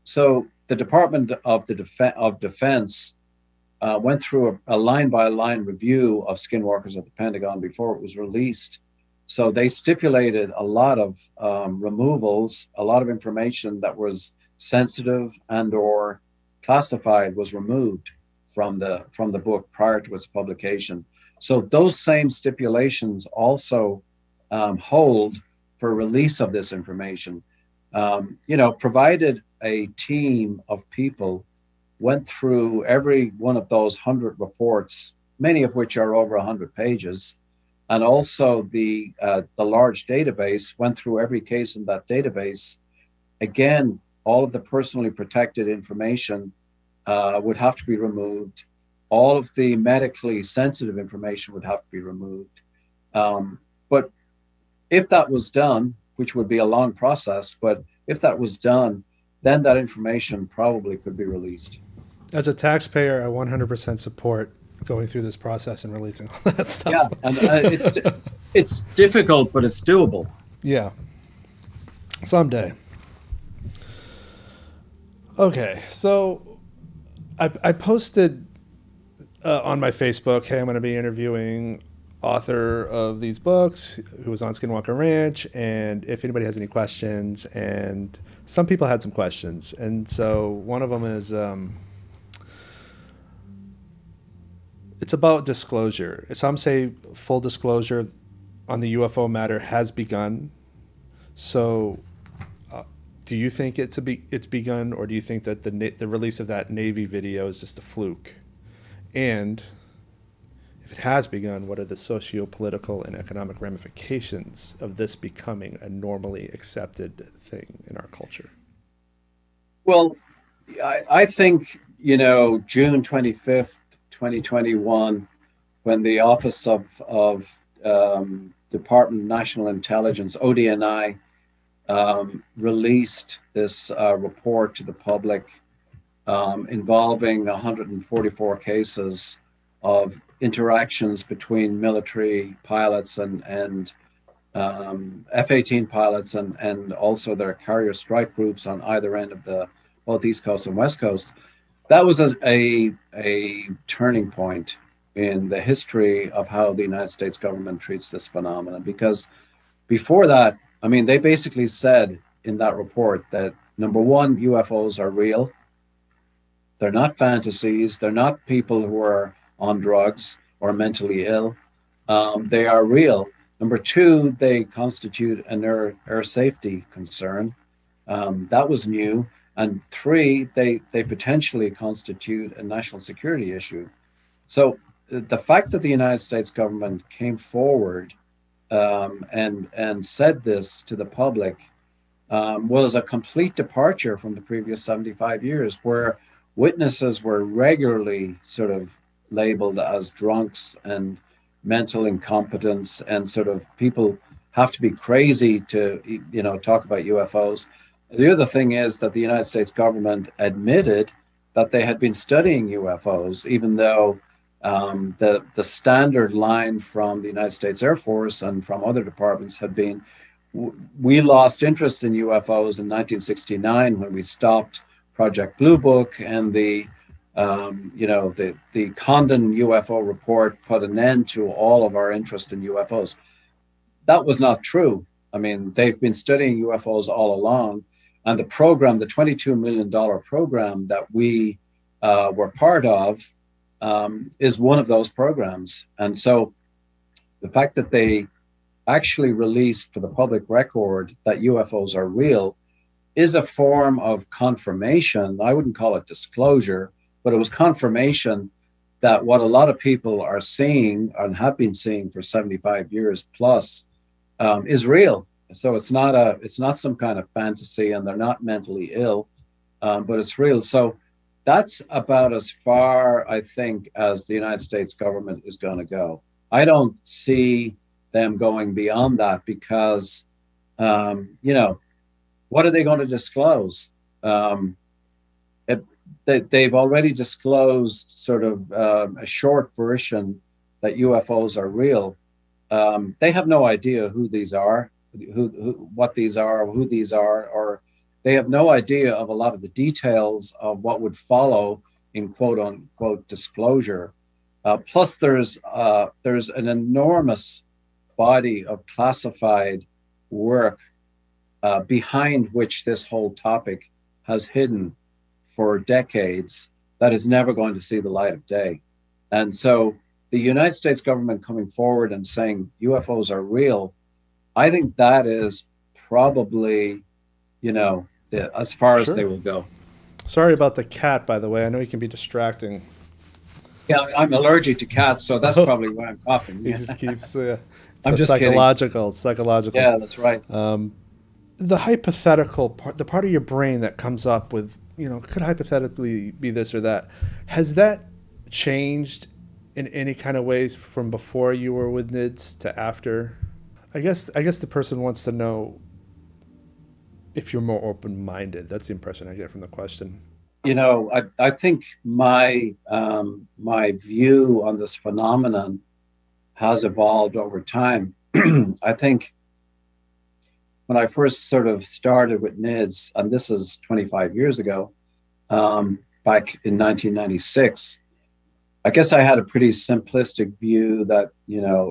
So the Department of Defense went through a line-by-line review of Skinwalkers at the Pentagon before it was released. So they stipulated a lot of removals, a lot of information that was sensitive and or classified was removed from the book prior to its publication. So those same stipulations also hold for release of this information. Provided a team of people went through every one of those 100 reports, many of which are over 100 pages, and also the large database, went through every case in that database. Again, all of the personally protected information would have to be removed. All of the medically sensitive information would have to be removed. But if that was done, which would be a long process, but if that was done, then that information probably could be released. As a taxpayer, I 100% support going through this process and releasing all that stuff. Yeah, and it's difficult, but it's doable. Yeah. Someday. Okay, so I posted on my Facebook, hey, I'm going to be interviewing author of these books who was on Skinwalker Ranch, and if anybody has any questions, and some people had some questions. And so one of them is, it's about disclosure. Some say full disclosure on the UFO matter has begun. So do you think it's begun, or do you think that the release of that Navy video is just a fluke? And if it has begun, what are the socio-political and economic ramifications of this becoming a normally accepted thing in our culture? Well, I think, June 25th, 2021, when the Office of Department of National Intelligence, ODNI, released this report to the public involving 144 cases of interactions between military pilots and F-18 pilots and also their carrier strike groups on either end of both East Coast and West Coast. That was a turning point in the history of how the United States government treats this phenomenon. Because before that, they basically said in that report that, number one, UFOs are real. They're not fantasies. They're not people who are on drugs or mentally ill. They are real. Number two, they constitute an air safety concern. That was new. And three, they potentially constitute a national security issue. So the fact that the United States government came forward and said this to the public was a complete departure from the previous 75 years, where witnesses were regularly sort of labeled as drunks and mental incompetence, and sort of people have to be crazy to talk about UFOs. The other thing is that the United States government admitted that they had been studying UFOs, even though The standard line from the United States Air Force and from other departments had been, we lost interest in UFOs in 1969 when we stopped Project Blue Book, and the Condon UFO report put an end to all of our interest in UFOs. That was not true. I mean, they've been studying UFOs all along, and the program, the $22 million program that we were part of, is one of those programs. And so the fact that they actually released for the public record that UFOs are real is a form of confirmation. I wouldn't call it disclosure, but it was confirmation that what a lot of people are seeing and have been seeing for 75 years plus is real. So it's not some kind of fantasy, and they're not mentally ill, but it's real. So that's about as far, I think, as the United States government is going to go. I don't see them going beyond that because, what are they going to disclose? They've already disclosed sort of a short version that UFOs are real. They have no idea who these are, what these are, who these are, or they have no idea of a lot of the details of what would follow in quote unquote disclosure. Plus, there's an enormous body of classified work behind which this whole topic has hidden for decades that is never going to see the light of day. And so the United States government coming forward and saying UFOs are real, I think that is probably, as far as they will go. Sorry about the cat, by the way. I know he can be distracting. Yeah, I'm allergic to cats, so that's probably why I'm coughing. He just keeps. I'm just psychological. Psychological. Yeah, that's right. The hypothetical part, the part of your brain that comes up with, could hypothetically be this or that, has that changed in any kind of ways from before you were with NIDS to after? I guess the person wants to know if you're more open-minded. That's the impression I get from the question. I think my view on this phenomenon has evolved over time. I think when I first sort of started with NIDS, and this is 25 years ago, back in 1996, I guess I had a pretty simplistic view that,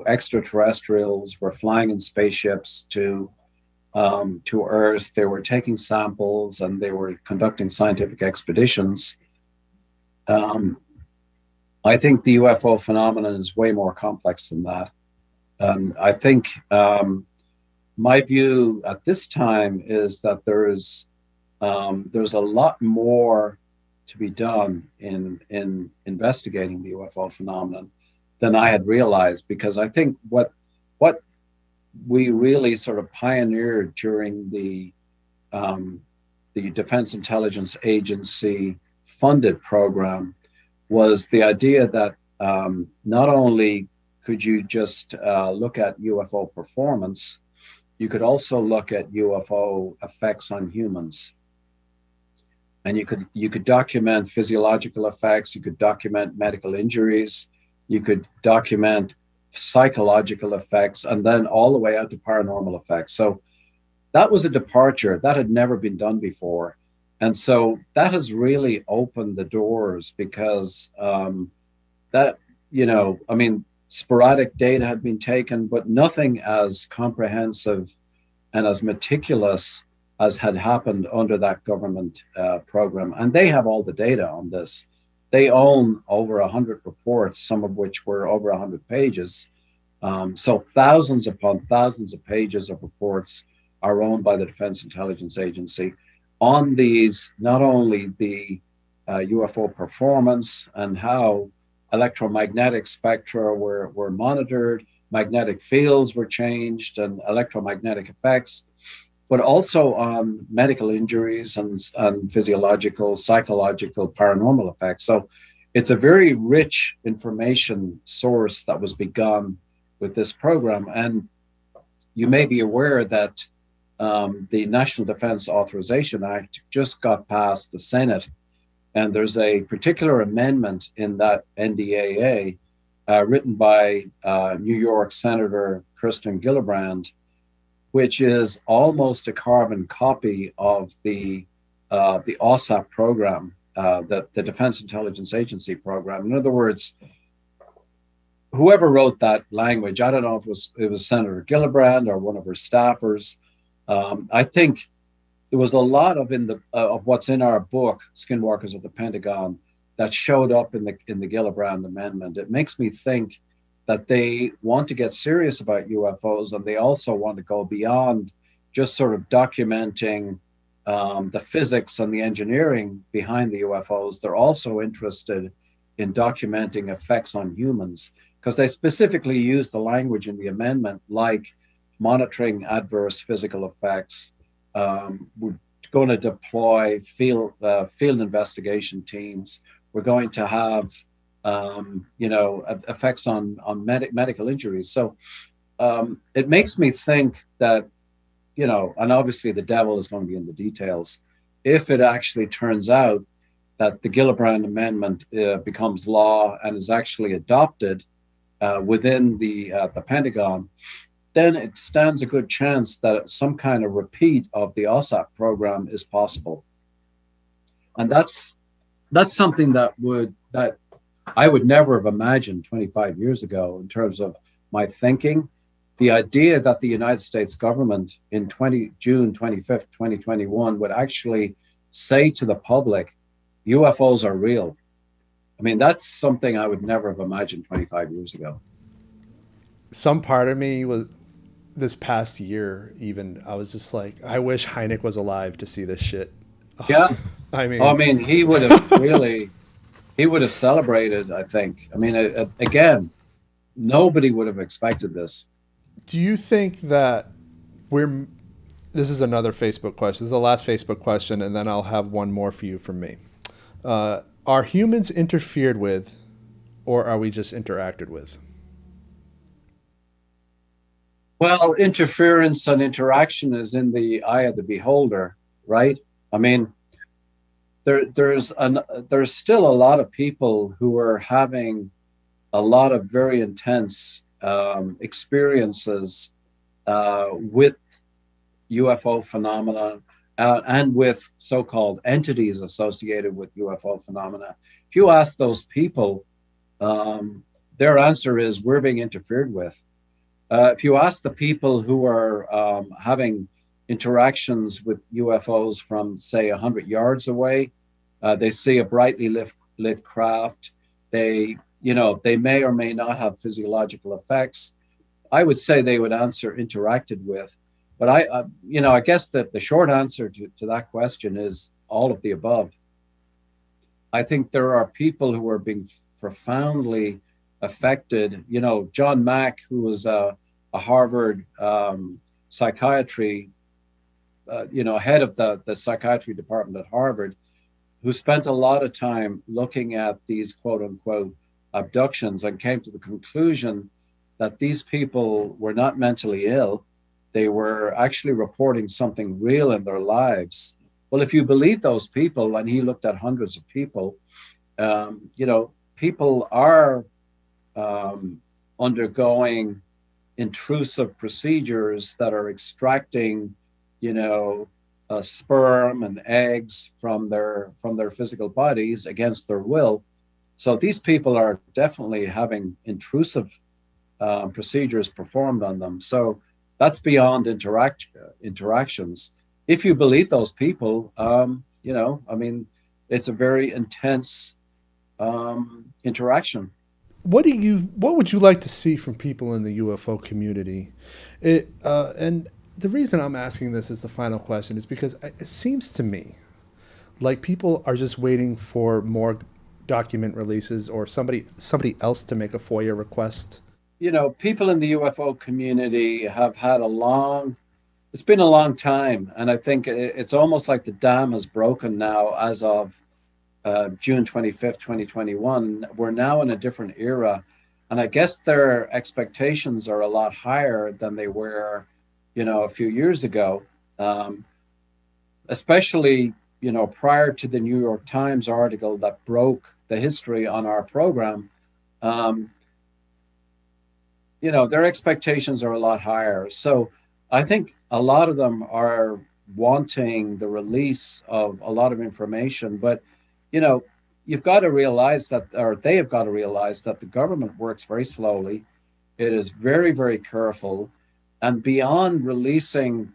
extraterrestrials were flying in spaceships to Earth. They were taking samples and they were conducting scientific expeditions. I think the UFO phenomenon is way more complex than that. And I think my view at this time is that there's a lot more to be done in investigating the UFO phenomenon than I had realized, because I think what we really sort of pioneered during the Defense Intelligence Agency funded program was the idea that not only could you just look at UFO performance, you could also look at UFO effects on humans. And you could document physiological effects, you could document medical injuries, you could document psychological effects, and then all the way out to paranormal effects. So that was a departure that had never been done before. And so that has really opened the doors, because sporadic data had been taken, but nothing as comprehensive and as meticulous as had happened under that government program. And they have all the data on this. They own over 100 reports, some of which were over 100 pages. So thousands upon thousands of pages of reports are owned by the Defense Intelligence Agency on these, not only the UFO performance and how electromagnetic spectra were monitored, magnetic fields were changed, and electromagnetic effects, but also on medical injuries and physiological, psychological, paranormal effects. So it's a very rich information source that was begun with this program. And you may be aware that the National Defense Authorization Act just got past the Senate And there's a particular amendment in that NDAA written by New York Senator Kirsten Gillibrand, which is almost a carbon copy of the OSAP program, the Defense Intelligence Agency program. In other words, whoever wrote that language, I don't know if it was Senator Gillibrand or one of her staffers. I think there was a lot of what's in our book, Skinwalkers at the Pentagon, that showed up in the Gillibrand Amendment. It makes me think that they want to get serious about UFOs, and they also want to go beyond just sort of documenting the physics and the engineering behind the UFOs. They're also interested in documenting effects on humans, because they specifically use the language in the amendment like monitoring adverse physical effects. We're going to deploy field investigation teams. We're going to have effects on medical injuries. So it makes me think that, and obviously the devil is going to be in the details. If it actually turns out that the Gillibrand Amendment becomes law and is actually adopted within the Pentagon, then it stands a good chance that some kind of repeat of the OSAP program is possible. And that's something that I would never have imagined 25 years ago in terms of my thinking. The idea that the United States government in June 25th, 2021 would actually say to the public, UFOs are real. I mean, that's something I would never have imagined 25 years ago. Some part of me was, this past year even, I was just like, I wish Hynek was alive to see this shit. Yeah. I mean, he would have he would have celebrated, I think. I mean, again, nobody would have expected this. Do you think that this is another Facebook question. This is the last Facebook question, and then I'll have one more for you from me. Are humans interfered with, or are we just interacted with? Well, interference and interaction is in the eye of the beholder, right? I mean, there's still a lot of people who are having a lot of very intense experiences with UFO phenomena and with so-called entities associated with UFO phenomena. If you ask those people, their answer is we're being interfered with. If you ask the people who are having interactions with UFOs from, say, 100 yards away, they see a brightly lit craft. They may or may not have physiological effects. I would say they would answer interacted with. But I guess that the short answer to that question is all of the above. I think there are people who are being profoundly affected. John Mack, who was a Harvard psychiatry, head of the psychiatry department at Harvard, who spent a lot of time looking at these quote unquote abductions and came to the conclusion that these people were not mentally ill. They were actually reporting something real in their lives. Well, if you believe those people, and he looked at hundreds of people, people are undergoing intrusive procedures that are extracting, sperm and eggs from their physical bodies against their will. So these people are definitely having intrusive procedures performed on them. So that's beyond interactions. If you believe those people, it's a very intense interaction. What would you like to see from people in the UFO community? And the reason I'm asking this as the final question is because it seems to me like people are just waiting for more document releases or somebody else to make a FOIA request. People in the UFO community have had it's been a long time. And I think it's almost like the dam is broken now as of June 25th, 2021. We're now in a different era. And I guess their expectations are a lot higher than they were, a few years ago. Especially, prior to the New York Times article that broke the history on our program, um, their expectations are a lot higher. So I think a lot of them are wanting the release of a lot of information, but you know, you've got to realize that, or they have got to realize that the government works very slowly. It is very, very careful, and beyond releasing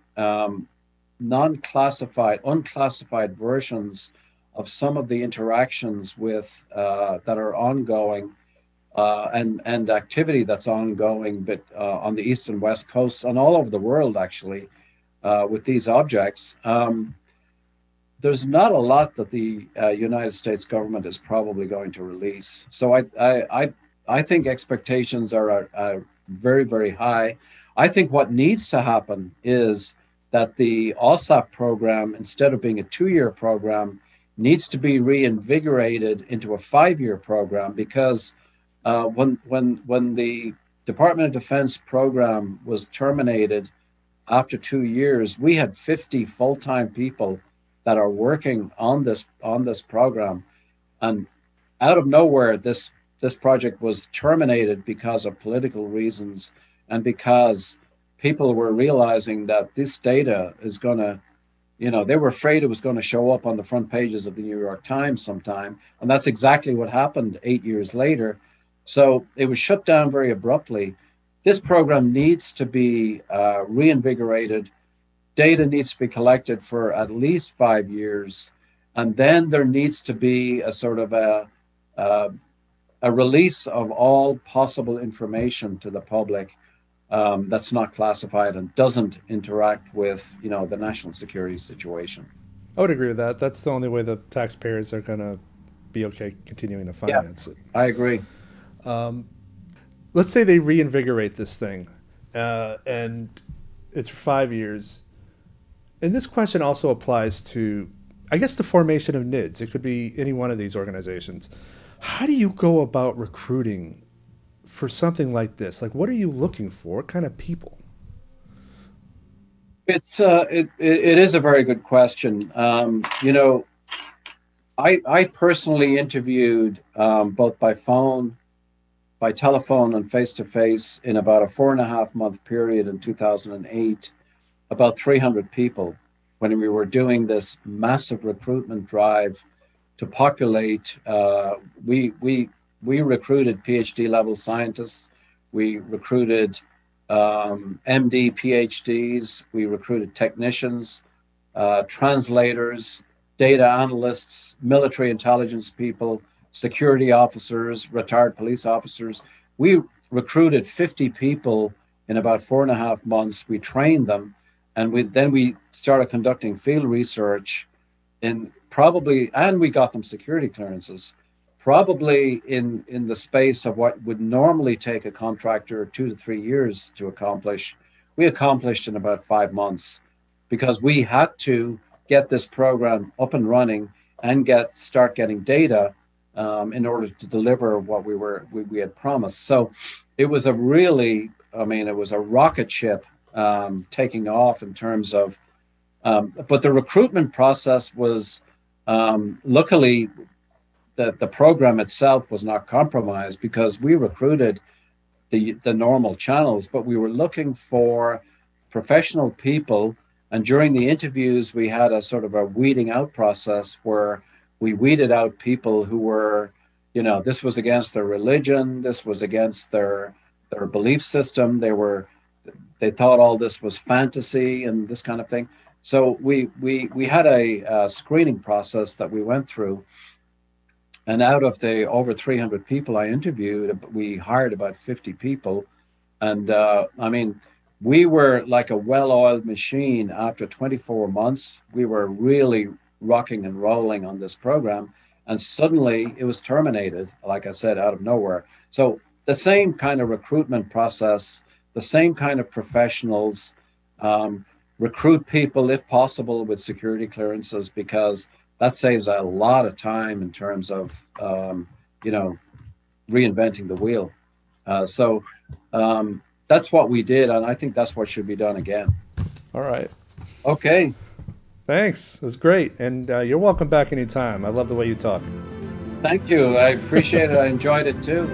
non-classified, unclassified versions of some of the interactions with that are ongoing and activity that's ongoing, but on the east and west coasts and all over the world, actually, with these objects. There's not a lot that the United States government is probably going to release. So I think expectations are very, very high. I think what needs to happen is that the OSAP program, instead of being a 2-year program, needs to be reinvigorated into a 5-year program, because when the Department of Defense program was terminated after 2 years, we had 50 full-time people that are working on this program, and out of nowhere, this project was terminated because of political reasons and because people were realizing that this data is going to, they were afraid it was going to show up on the front pages of the New York Times sometime, and that's exactly what happened 8 years later. So it was shut down very abruptly. This program needs to be reinvigorated. Data needs to be collected for at least 5 years, and then there needs to be a sort of a release of all possible information to the public that's not classified and doesn't interact with, the national security situation. I would agree with that. That's the only way the taxpayers are going to be okay continuing to Yeah, finance it. I agree. Let's say they reinvigorate this thing, and it's for 5 years. And this question also applies to, I guess, the formation of NIDS. It could be any one of these organizations. How do you go about recruiting for something like this? Like, what are you looking for? What kind of people? It is a very good question. I personally interviewed both by phone, by telephone, and face to face in about a 4.5 month period in 2008, about 300 people when we were doing this massive recruitment drive to populate. We recruited PhD level scientists. We recruited MD PhDs. We recruited technicians, translators, data analysts, military intelligence people, security officers, retired police officers. We recruited 50 people in about 4.5 months. We trained them, and we started conducting field research and we got them security clearances, probably in the space of what would normally take a contractor 2 to 3 years to accomplish. We accomplished in about 5 months, because we had to get this program up and running and start getting data in order to deliver what we had promised. So it was it was a rocket ship taking off in terms of, but the recruitment process was, luckily, the program itself was not compromised, because we recruited the normal channels, but we were looking for professional people. And during the interviews, we had a sort of a weeding out process where we weeded out people who were, this was against their religion, this was against their belief system. They thought all this was fantasy and this kind of thing. So we had a screening process that we went through. And out of the over 300 people I interviewed, we hired about 50 people. And we were like a well-oiled machine. After 24 months, we were really rocking and rolling on this program. And suddenly it was terminated, like I said, out of nowhere. So the same kind of recruitment process, the same kind of professionals, recruit people, if possible, with security clearances, because that saves a lot of time in terms of, reinventing the wheel. So that's what we did, and I think that's what should be done again. All right. Okay. Thanks. It was great. And you're welcome back anytime. I love the way you talk. Thank you. I appreciate it. I enjoyed it too.